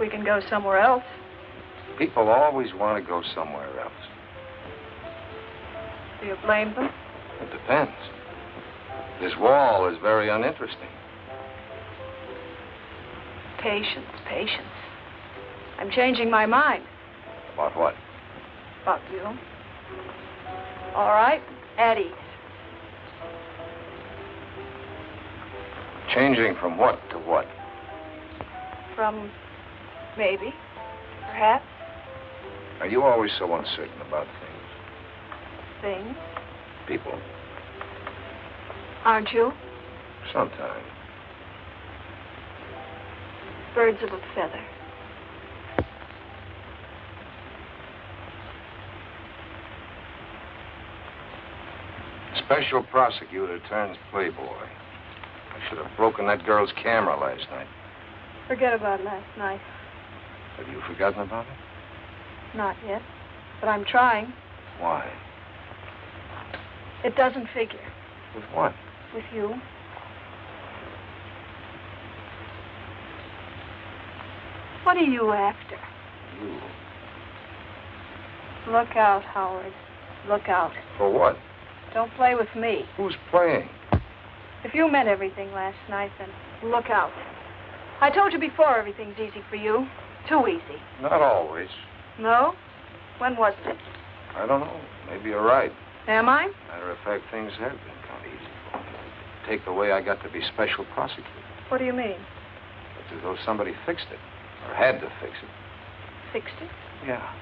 [SPEAKER 16] We can go somewhere else.
[SPEAKER 2] People always want to go somewhere else.
[SPEAKER 16] Do you blame them?
[SPEAKER 2] It depends. This wall is very uninteresting.
[SPEAKER 16] Patience, patience. I'm changing my mind.
[SPEAKER 2] About what?
[SPEAKER 16] About you. All right, at ease.
[SPEAKER 2] Changing from what to what?
[SPEAKER 16] From maybe, perhaps,
[SPEAKER 2] Are you always so uncertain about things?
[SPEAKER 16] things.
[SPEAKER 2] People?
[SPEAKER 16] Aren't you?
[SPEAKER 2] Sometimes.
[SPEAKER 16] Birds of a feather.
[SPEAKER 2] Special prosecutor turns playboy. I should have broken that girl's camera last night.
[SPEAKER 16] Forget about last night.
[SPEAKER 2] Have you forgotten about it?
[SPEAKER 16] Not yet, but I'm trying.
[SPEAKER 2] Why?
[SPEAKER 16] It doesn't figure.
[SPEAKER 2] With what?
[SPEAKER 16] With you. What are you after?
[SPEAKER 2] You.
[SPEAKER 16] Look out, Howard. Look out.
[SPEAKER 2] For what?
[SPEAKER 16] Don't play with me.
[SPEAKER 2] Who's playing?
[SPEAKER 16] If you meant everything last night, then look out. I told you before everything's easy for you. Too easy.
[SPEAKER 2] Not always.
[SPEAKER 16] No? When wasn't it?
[SPEAKER 2] I don't know. Maybe you're right.
[SPEAKER 16] Am I?
[SPEAKER 2] Matter of fact, things have been kind of easy for me. Take the way I got to be special prosecutor.
[SPEAKER 16] What do you mean?
[SPEAKER 2] It's as though somebody fixed it. Or had to fix it.
[SPEAKER 16] Fixed it?
[SPEAKER 2] Yeah.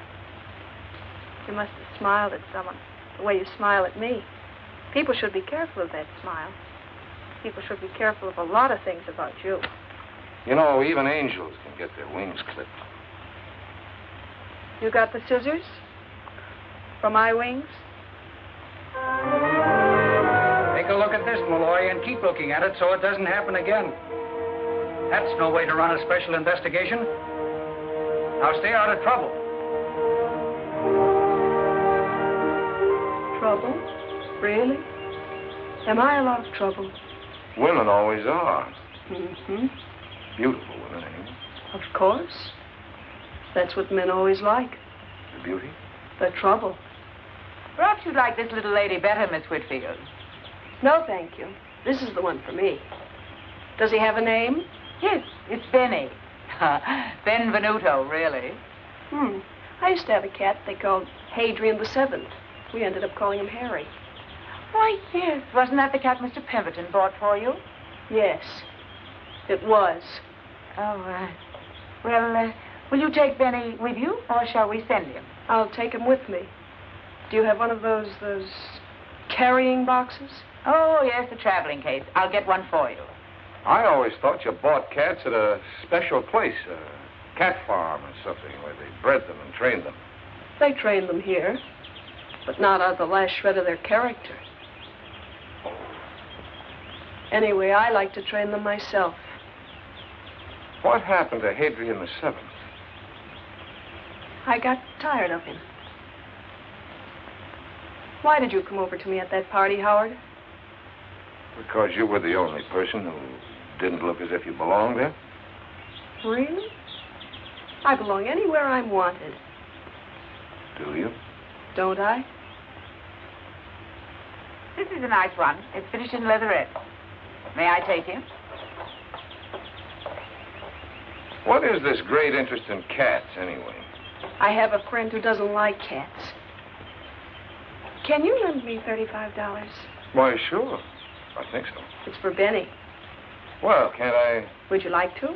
[SPEAKER 16] You must have smiled at someone the way you smile at me. People should be careful of that smile. People should be careful of a lot of things about you.
[SPEAKER 2] You know, even angels can get their wings clipped.
[SPEAKER 16] You got the scissors? For my wings?
[SPEAKER 1] Take a look at this, Malloy, and keep looking at it so it doesn't happen again. That's no way to run a special investigation. Now stay out of trouble.
[SPEAKER 16] Trouble? Really? Am I a lot of trouble?
[SPEAKER 2] Women always are.
[SPEAKER 16] Mm-hmm.
[SPEAKER 2] Beautiful women, anyway.
[SPEAKER 16] Of course. That's what men always like.
[SPEAKER 2] The beauty?
[SPEAKER 16] The trouble.
[SPEAKER 17] Perhaps you'd like this little lady better, Miss Whitfield.
[SPEAKER 16] No, thank you. This is the one for me. Does he have a name?
[SPEAKER 17] Yes, it's Benny. Benvenuto, really.
[SPEAKER 16] I used to have a cat they called Hadrian the Seventh. We ended up calling him Harry.
[SPEAKER 17] Why, yes. Wasn't that the cat Mr. Pemberton bought for you?
[SPEAKER 16] Yes, it was.
[SPEAKER 17] Oh, well, Will you take Benny with you, or shall we send him?
[SPEAKER 16] I'll take him with me. Do you have one of those carrying boxes?
[SPEAKER 17] Oh, yes, the traveling case. I'll get one for you.
[SPEAKER 2] I always thought you bought cats at a special place, a cat farm or something, where they bred them and trained them.
[SPEAKER 16] They train them here, but not out of the last shred of their character. Anyway, I like to train them myself.
[SPEAKER 2] What happened to Hadrian VII?
[SPEAKER 16] I got tired of him. Why did you come over to me at that party, Howard?
[SPEAKER 2] Because you were the only person who didn't look as if you belonged there?
[SPEAKER 16] Really? I belong anywhere I'm wanted.
[SPEAKER 2] Do you?
[SPEAKER 16] Don't I?
[SPEAKER 17] This is a nice one. It's finished in leatherette. May I take him?
[SPEAKER 2] What is this great interest in cats, anyway?
[SPEAKER 16] I have a friend who doesn't like cats. Can you lend me $35?
[SPEAKER 2] Why, sure. I think so.
[SPEAKER 16] It's for Benny.
[SPEAKER 2] Well, can't I...
[SPEAKER 16] Would you like to?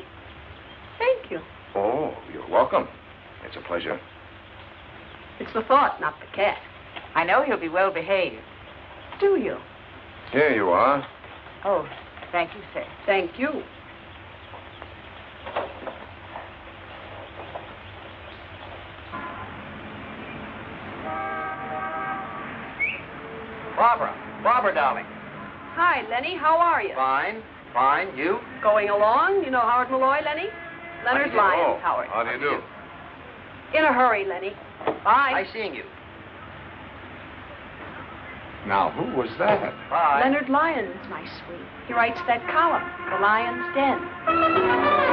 [SPEAKER 16] Thank you.
[SPEAKER 2] Oh, you're welcome. It's a pleasure.
[SPEAKER 16] It's the thought, not the cat.
[SPEAKER 17] I know he'll be well behaved.
[SPEAKER 16] Do you?
[SPEAKER 2] Here you are.
[SPEAKER 17] Oh, thank you, sir.
[SPEAKER 16] Thank you.
[SPEAKER 18] Barbara, darling.
[SPEAKER 16] Hi, Lenny. How are you?
[SPEAKER 18] Fine. You?
[SPEAKER 16] Going along. You know Howard Malloy, Lenny? Leonard Lyons, Howard.
[SPEAKER 2] How do you do?
[SPEAKER 16] In a hurry, Lenny. Bye.
[SPEAKER 18] Nice seeing you.
[SPEAKER 2] Now, who was that?
[SPEAKER 18] Bye.
[SPEAKER 16] Leonard Lyons, my sweet. He writes that column, The Lion's Den.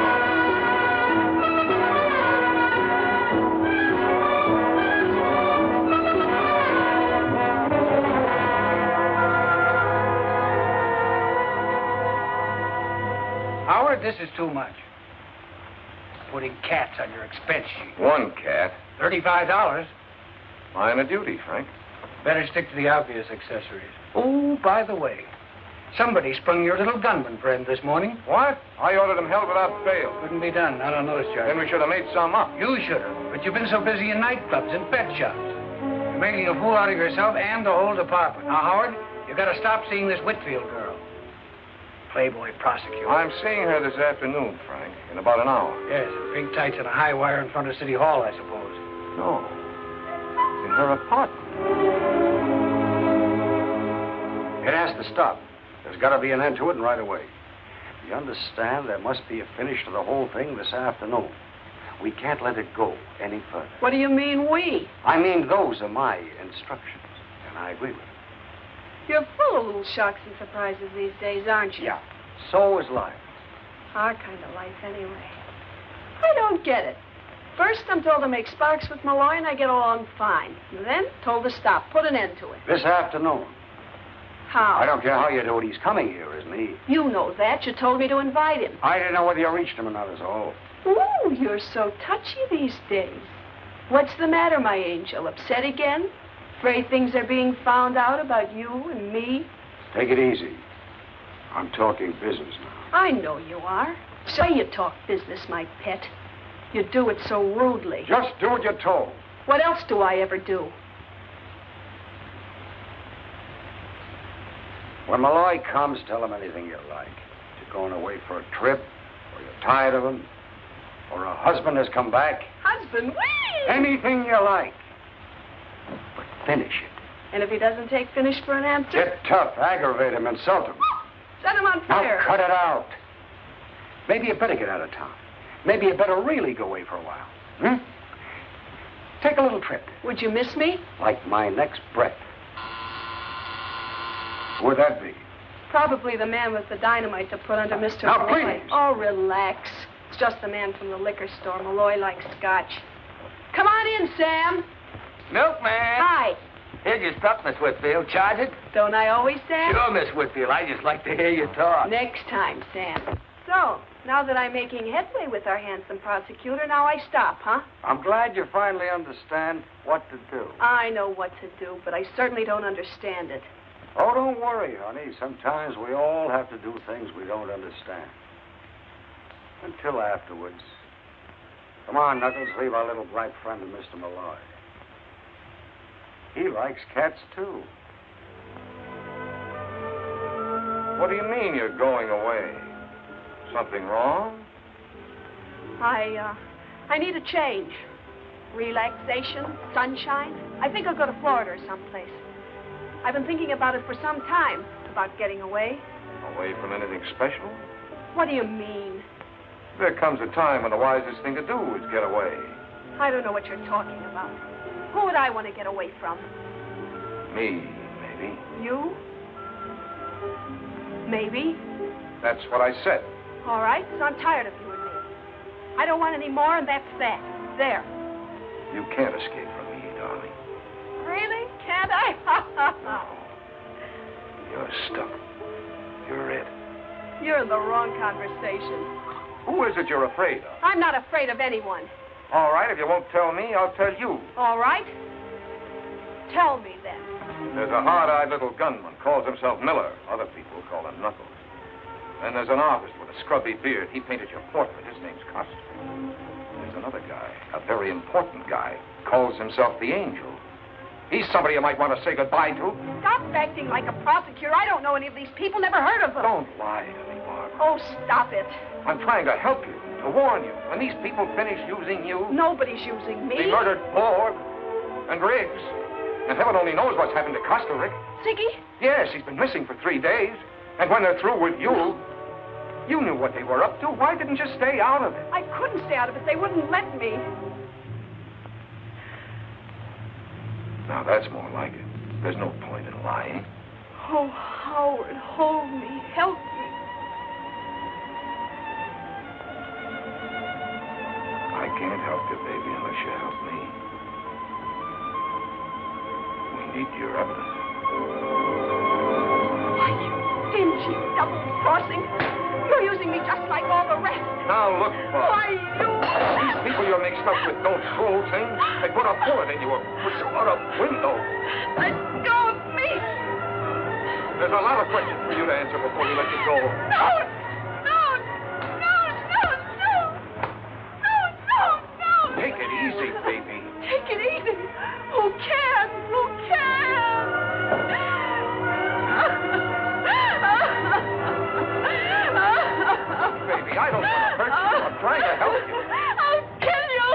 [SPEAKER 1] Howard, this is too much. Putting cats on your expense sheet.
[SPEAKER 2] One cat.
[SPEAKER 1] $35.
[SPEAKER 2] Line of duty, Frank.
[SPEAKER 1] Better stick to the obvious accessories. Oh, by the way, somebody sprung your little gunman friend this morning.
[SPEAKER 2] What? I ordered him held without bail.
[SPEAKER 1] Couldn't be done, not on those charges.
[SPEAKER 2] Then we should have made some up.
[SPEAKER 1] You should have, but you've been so busy in nightclubs and pet shops. You're making a fool out of yourself and the whole department. Now, Howard, you've got to stop seeing this Whitfield girl. Playboy prosecutor.
[SPEAKER 2] I'm seeing her this afternoon, Frank, in about an hour.
[SPEAKER 1] Yes, pink tights and a high wire in front of City Hall, I suppose.
[SPEAKER 2] No. In her apartment.
[SPEAKER 10] It has to stop. There's got to be an end to it, and right away. You understand? There must be a finish to the whole thing this afternoon. We can't let it go any further.
[SPEAKER 16] What do you mean, we?
[SPEAKER 10] I mean, those are my instructions, and I agree with them.
[SPEAKER 16] You're full of little shocks and surprises these days, aren't you?
[SPEAKER 10] Yeah. So is life.
[SPEAKER 16] Our kind of life, anyway. I don't get it. First, I'm told to make sparks with Malloy, and I get along fine. Then, told to stop, put an end to it.
[SPEAKER 10] This afternoon.
[SPEAKER 16] How?
[SPEAKER 10] I don't care how you do it. He's coming here, isn't he?
[SPEAKER 16] You know that. You told me to invite him.
[SPEAKER 10] I didn't know whether you reached him or not, is all.
[SPEAKER 16] Ooh, you're so touchy these days. What's the matter, my angel? Upset again? Afraid things are being found out about you and me?
[SPEAKER 10] Take it easy. I'm talking business now.
[SPEAKER 16] I know you are. Say you talk business, my pet. You do it so rudely.
[SPEAKER 10] Just do what you're told.
[SPEAKER 16] What else do I ever do?
[SPEAKER 10] When Malloy comes, tell him anything you like. You're going away for a trip, or you're tired of him, or a husband has come back.
[SPEAKER 16] Husband, whee!
[SPEAKER 10] Anything you like. But finish it.
[SPEAKER 16] And if he doesn't take finish for an answer?
[SPEAKER 10] Get tough, aggravate him, insult him.
[SPEAKER 16] Set him on fire.
[SPEAKER 10] Now cut it out. Maybe you better get out of town. Maybe you better really go away for a while. Hmm? Take a little trip.
[SPEAKER 16] Would you miss me?
[SPEAKER 10] Like my next breath. Who would that be?
[SPEAKER 16] Probably the man with the dynamite to put under Mr.
[SPEAKER 10] Now,
[SPEAKER 16] Malloy.
[SPEAKER 10] please.
[SPEAKER 16] Oh, relax. It's just the man from the liquor store. Malloy likes scotch. Come on in, Sam.
[SPEAKER 18] Milkman.
[SPEAKER 16] Hi.
[SPEAKER 18] Here's your stuff, Miss Whitfield. Charge it?
[SPEAKER 16] Don't I always, Sam?
[SPEAKER 18] Sure, Miss Whitfield. I just like to hear you talk.
[SPEAKER 16] Next time, Sam. So, now that I'm making headway with our handsome prosecutor, now I stop, huh?
[SPEAKER 10] I'm glad you finally understand what to do.
[SPEAKER 16] I know what to do, but I certainly don't understand it.
[SPEAKER 10] Oh, don't worry, honey. Sometimes we all have to do things we don't understand. Until afterwards. Come on, Knuckles, leave our little black friend to Mr. Malloy. He likes cats, too.
[SPEAKER 2] What do you mean you're going away? Something wrong?
[SPEAKER 16] I need a change. Relaxation, sunshine. I think I'll go to Florida or someplace. I've been thinking about it for some time, about getting away.
[SPEAKER 2] Away from anything special?
[SPEAKER 16] What do you mean?
[SPEAKER 2] There comes a time when the wisest thing to do is get away.
[SPEAKER 16] I don't know what you're talking about. Who would I want to get away from?
[SPEAKER 2] Me, maybe.
[SPEAKER 16] You? Maybe.
[SPEAKER 2] That's what I said.
[SPEAKER 16] All right, so I'm tired of you and me. I don't want any more, and that's that. There.
[SPEAKER 2] You can't escape from me, darling.
[SPEAKER 16] Really? Can't I?
[SPEAKER 2] You're stuck. You're it.
[SPEAKER 16] You're in the wrong conversation.
[SPEAKER 2] Who is it you're afraid of?
[SPEAKER 16] I'm not afraid of anyone.
[SPEAKER 2] All right, if you won't tell me, I'll tell you.
[SPEAKER 16] All right? Tell me, then.
[SPEAKER 2] There's a hard-eyed little gunman, calls himself Miller. Other people call him Knuckles. Then there's an artist with a scrubby beard. He painted your portrait. His name's Costa. There's another guy, a very important guy, calls himself the Angel. He's somebody you might want to say goodbye to.
[SPEAKER 16] Stop acting like a prosecutor. I don't know any of these people, never heard of them.
[SPEAKER 2] Don't lie to me, Barbara.
[SPEAKER 16] Oh, stop it.
[SPEAKER 2] I'm trying to help you, to warn you. When these people finish using you...
[SPEAKER 16] Nobody's using me.
[SPEAKER 2] They murdered Borg and Riggs. And heaven only knows what's happened to Costa, Rick.
[SPEAKER 16] Ziggy?
[SPEAKER 2] Yes, he's been missing for 3 days. And when they're through with you, you knew what they were up to. Why didn't you stay out of it?
[SPEAKER 16] I couldn't stay out of it. They wouldn't let me.
[SPEAKER 2] Now, that's more like it. There's no point in lying.
[SPEAKER 16] Oh, Howard, hold me. Help me.
[SPEAKER 2] I can't help you, baby, unless you help me. We need your evidence.
[SPEAKER 16] Why, you dingy, double-crossing. You're using me just like all the rest.
[SPEAKER 2] Now, look, Bob.
[SPEAKER 16] Why, you...
[SPEAKER 2] These people you're mixed up with don't fool things. They put a bullet in you or push you out a window.
[SPEAKER 16] Let go of me.
[SPEAKER 2] There's a lot of questions for you to answer before we let you go.
[SPEAKER 16] No.
[SPEAKER 2] Take it easy, baby.
[SPEAKER 16] Take it easy. Who can?
[SPEAKER 2] Baby, I don't want to hurt you. I'm trying to help you.
[SPEAKER 16] I'll kill you.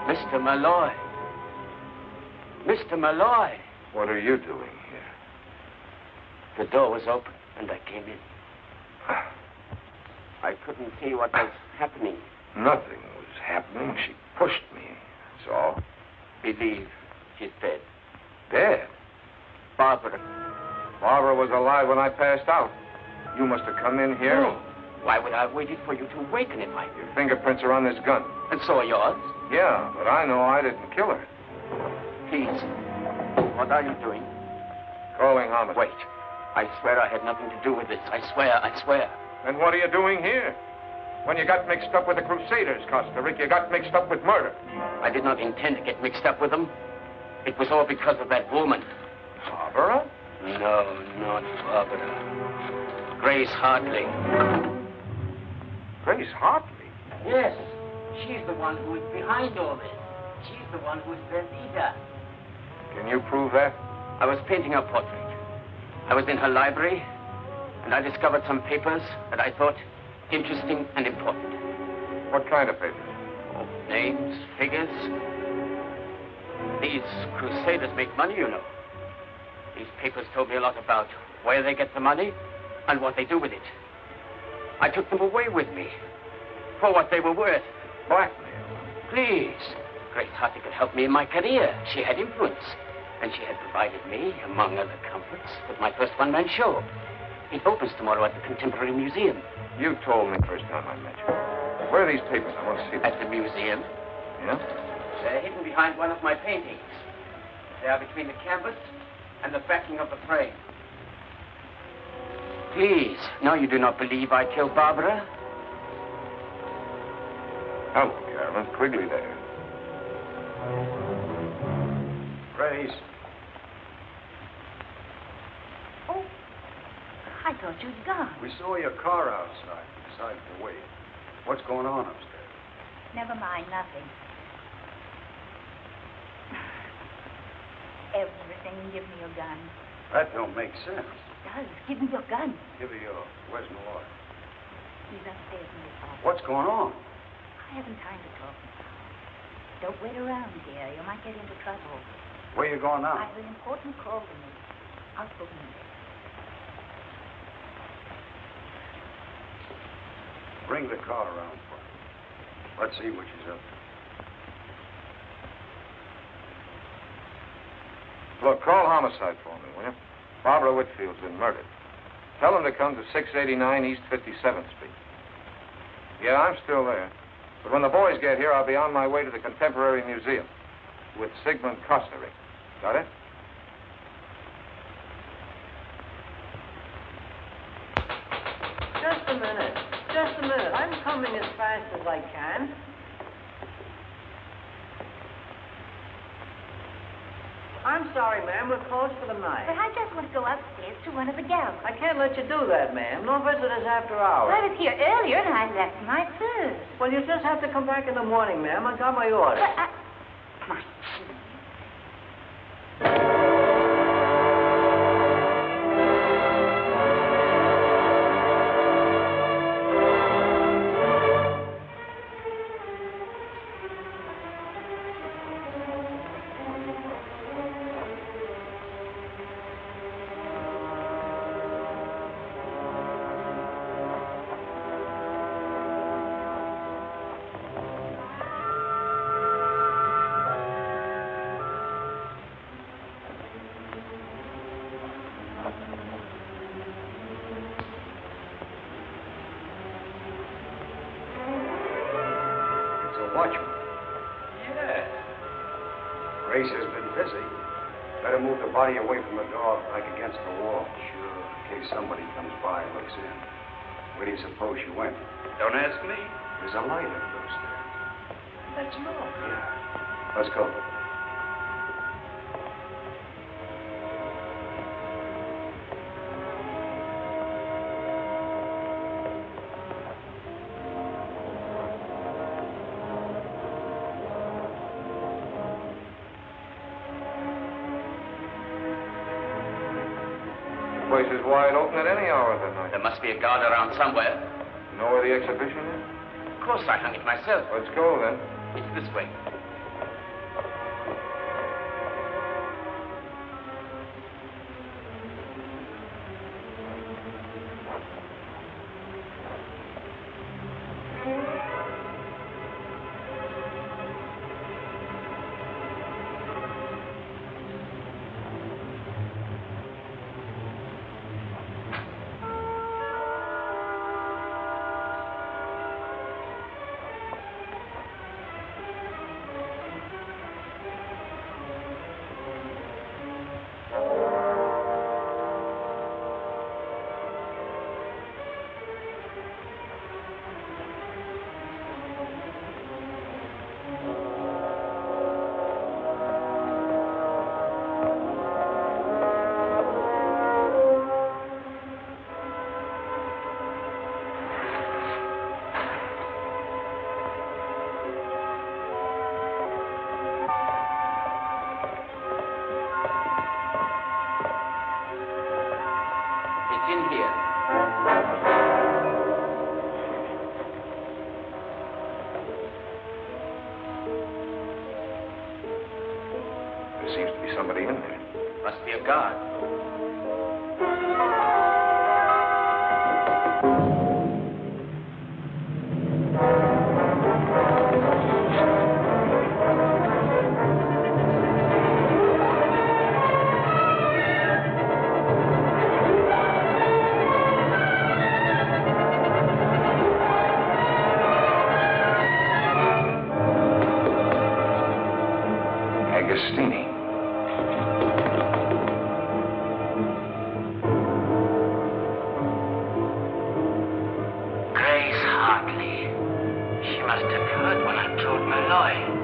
[SPEAKER 8] Mr. Malloy. Mr. Malloy.
[SPEAKER 2] What are you doing here?
[SPEAKER 8] The door was open, and I came in. I couldn't see what was happening.
[SPEAKER 2] Nothing was happening. She pushed me. That's all.
[SPEAKER 8] Believe she's dead.
[SPEAKER 2] Dead?
[SPEAKER 8] Barbara.
[SPEAKER 2] Barbara was alive when I passed out. You must have come in here.
[SPEAKER 8] No. Why would I have waited for you to awaken if I...
[SPEAKER 2] Your fingerprints are on this gun.
[SPEAKER 8] And so are yours?
[SPEAKER 2] Yeah, but I know I didn't kill her.
[SPEAKER 8] Please. What are you doing?
[SPEAKER 2] Calling homicide.
[SPEAKER 8] Wait. I swear I had nothing to do with this. I swear.
[SPEAKER 2] Then what are you doing here? When you got mixed up with the Crusaders, Costa Rica, you got mixed up with murder.
[SPEAKER 8] I did not intend to get mixed up with them. It was all because of that woman.
[SPEAKER 2] Barbara?
[SPEAKER 8] No, not Barbara. Grace Hartley.
[SPEAKER 2] Grace Hartley?
[SPEAKER 8] Yes. She's the one who is behind all this. She's the one who is their leader.
[SPEAKER 2] Can you prove that?
[SPEAKER 8] I was painting her portrait. I was in her library, and I discovered some papers that I thought interesting and important.
[SPEAKER 2] What kind of papers?
[SPEAKER 8] Oh, names, figures. These Crusaders make money, you know. These papers told me a lot about where they get the money and what they do with it. I took them away with me for what they were worth.
[SPEAKER 2] Blackmail?
[SPEAKER 8] Please. Grace Hartley could help me in my career. She had influence. And she had provided me, among other comforts, with my first one-man show. It opens tomorrow at the Contemporary Museum.
[SPEAKER 2] You told me first time I met you. Where are these papers? I want to see them.
[SPEAKER 8] At the museum.
[SPEAKER 2] Yeah?
[SPEAKER 8] They're hidden behind one of my paintings. They are between the canvas and the backing of the frame. Please, now you do not believe I killed Barbara?
[SPEAKER 2] Hello, Carolyn. Quigley there.
[SPEAKER 10] Grace.
[SPEAKER 5] Oh, I thought you'd gone.
[SPEAKER 10] We saw your car outside. We decided to wait. What's going on upstairs?
[SPEAKER 5] Never mind, nothing. Everything. Give me your gun.
[SPEAKER 10] That don't make sense.
[SPEAKER 5] It does. Give me your gun.
[SPEAKER 10] Give her yours. Where's Malloy?
[SPEAKER 5] He's upstairs in his office.
[SPEAKER 10] What's going on?
[SPEAKER 5] I haven't time to talk now. Don't wait around here. You might get into trouble.
[SPEAKER 10] Where you going now?
[SPEAKER 5] I have an important call to make. I'll phone you.
[SPEAKER 10] Bring the car around for her. Let's see what she's up to.
[SPEAKER 2] Look, call homicide for me, will you? Barbara Whitfield's been murdered. Tell them to come to 689 East 57th Street. Yeah, I'm still there. But when the boys get here, I'll be on my way to the Contemporary Museum with Sigmund Costa Rica. Got it?
[SPEAKER 19] Just a minute. Just a minute. I'm coming as fast as I can. I'm sorry, ma'am. We're closed for the night.
[SPEAKER 5] But I just want to go upstairs to one of the galleries.
[SPEAKER 19] I can't let you do that, ma'am. No visitors after hours.
[SPEAKER 5] I was here earlier and I left my purse.
[SPEAKER 19] Well, you just have to come back in the morning, ma'am. I got my order.
[SPEAKER 5] But
[SPEAKER 10] Watchman.
[SPEAKER 19] Yeah.
[SPEAKER 10] Grace has been busy. Better move the body away from the door, back against the wall. Sure. In case somebody comes by and looks in. Where do you suppose she went?
[SPEAKER 8] Don't ask me.
[SPEAKER 10] There's a light under those stairs.
[SPEAKER 19] Let's look.
[SPEAKER 10] Yeah. Let's go.
[SPEAKER 2] The place is wide open at any hour of the night.
[SPEAKER 8] There must be a guard around somewhere.
[SPEAKER 2] You know where the exhibition is?
[SPEAKER 8] Of course, I hung it myself.
[SPEAKER 2] Let's go, then.
[SPEAKER 8] It's this way.
[SPEAKER 2] There seems to be somebody in there.
[SPEAKER 8] Must be a guard.
[SPEAKER 2] Agostini.
[SPEAKER 8] Grace Hartley. She must have heard when I told Malloy.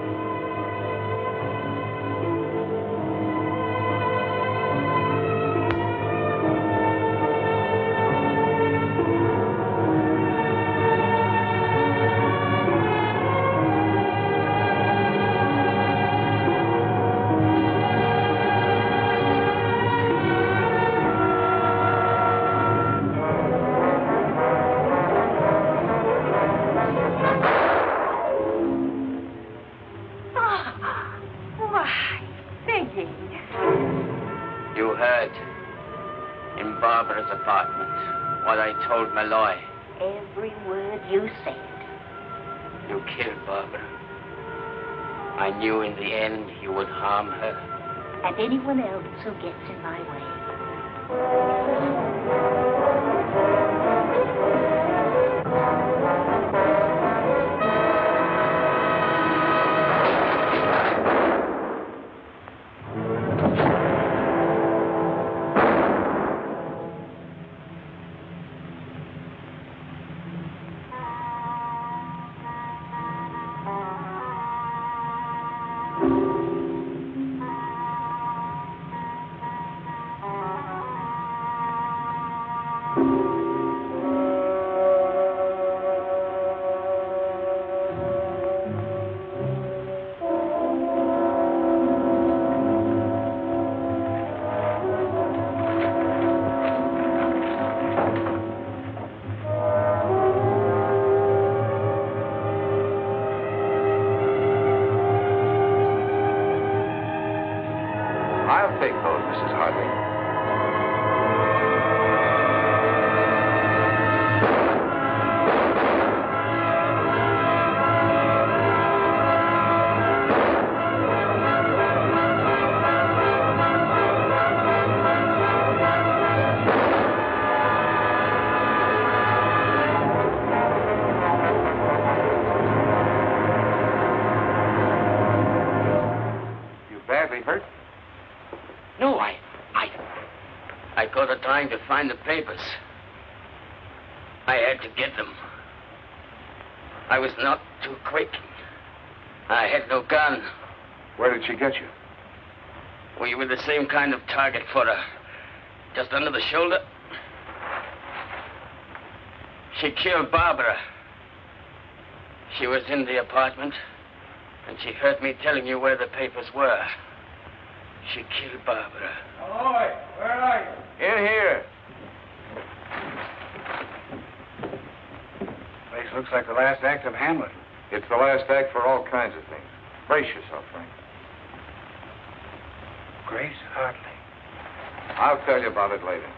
[SPEAKER 8] You heard in Barbara's apartment what I told Malloy.
[SPEAKER 5] Every word you said.
[SPEAKER 8] You killed Barbara. I knew in the end you would harm her.
[SPEAKER 5] And anyone else who gets in my way.
[SPEAKER 2] I'll take those, Mrs. Hartley. You badly hurt?
[SPEAKER 8] No, I got her trying to find the papers. I had to get them. I was not too quick. I had no gun.
[SPEAKER 2] Where did she get you?
[SPEAKER 8] We were the same kind of target for her. Just under the shoulder. She killed Barbara. She was in the apartment, and she heard me telling you where the papers were. She killed Barbara.
[SPEAKER 1] Malloy, where are you?
[SPEAKER 2] In here.
[SPEAKER 1] Place looks like the last act of Hamlet.
[SPEAKER 2] It's the last act for all kinds of things. Brace yourself, Frank.
[SPEAKER 1] Grace Hartley.
[SPEAKER 2] I'll tell you about it later.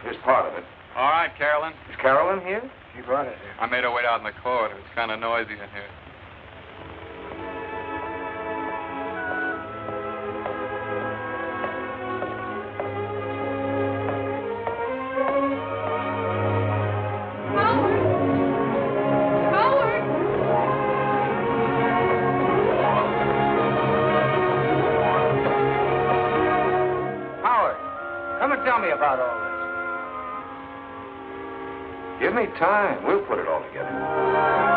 [SPEAKER 2] Here's part of it.
[SPEAKER 7] All right, Carolyn.
[SPEAKER 2] Is Carolyn here?
[SPEAKER 1] She brought it here.
[SPEAKER 7] I made her wait out in the corridor. It's kind of noisy in here.
[SPEAKER 1] Tell me about all this.
[SPEAKER 2] Give me time. We'll put it all together.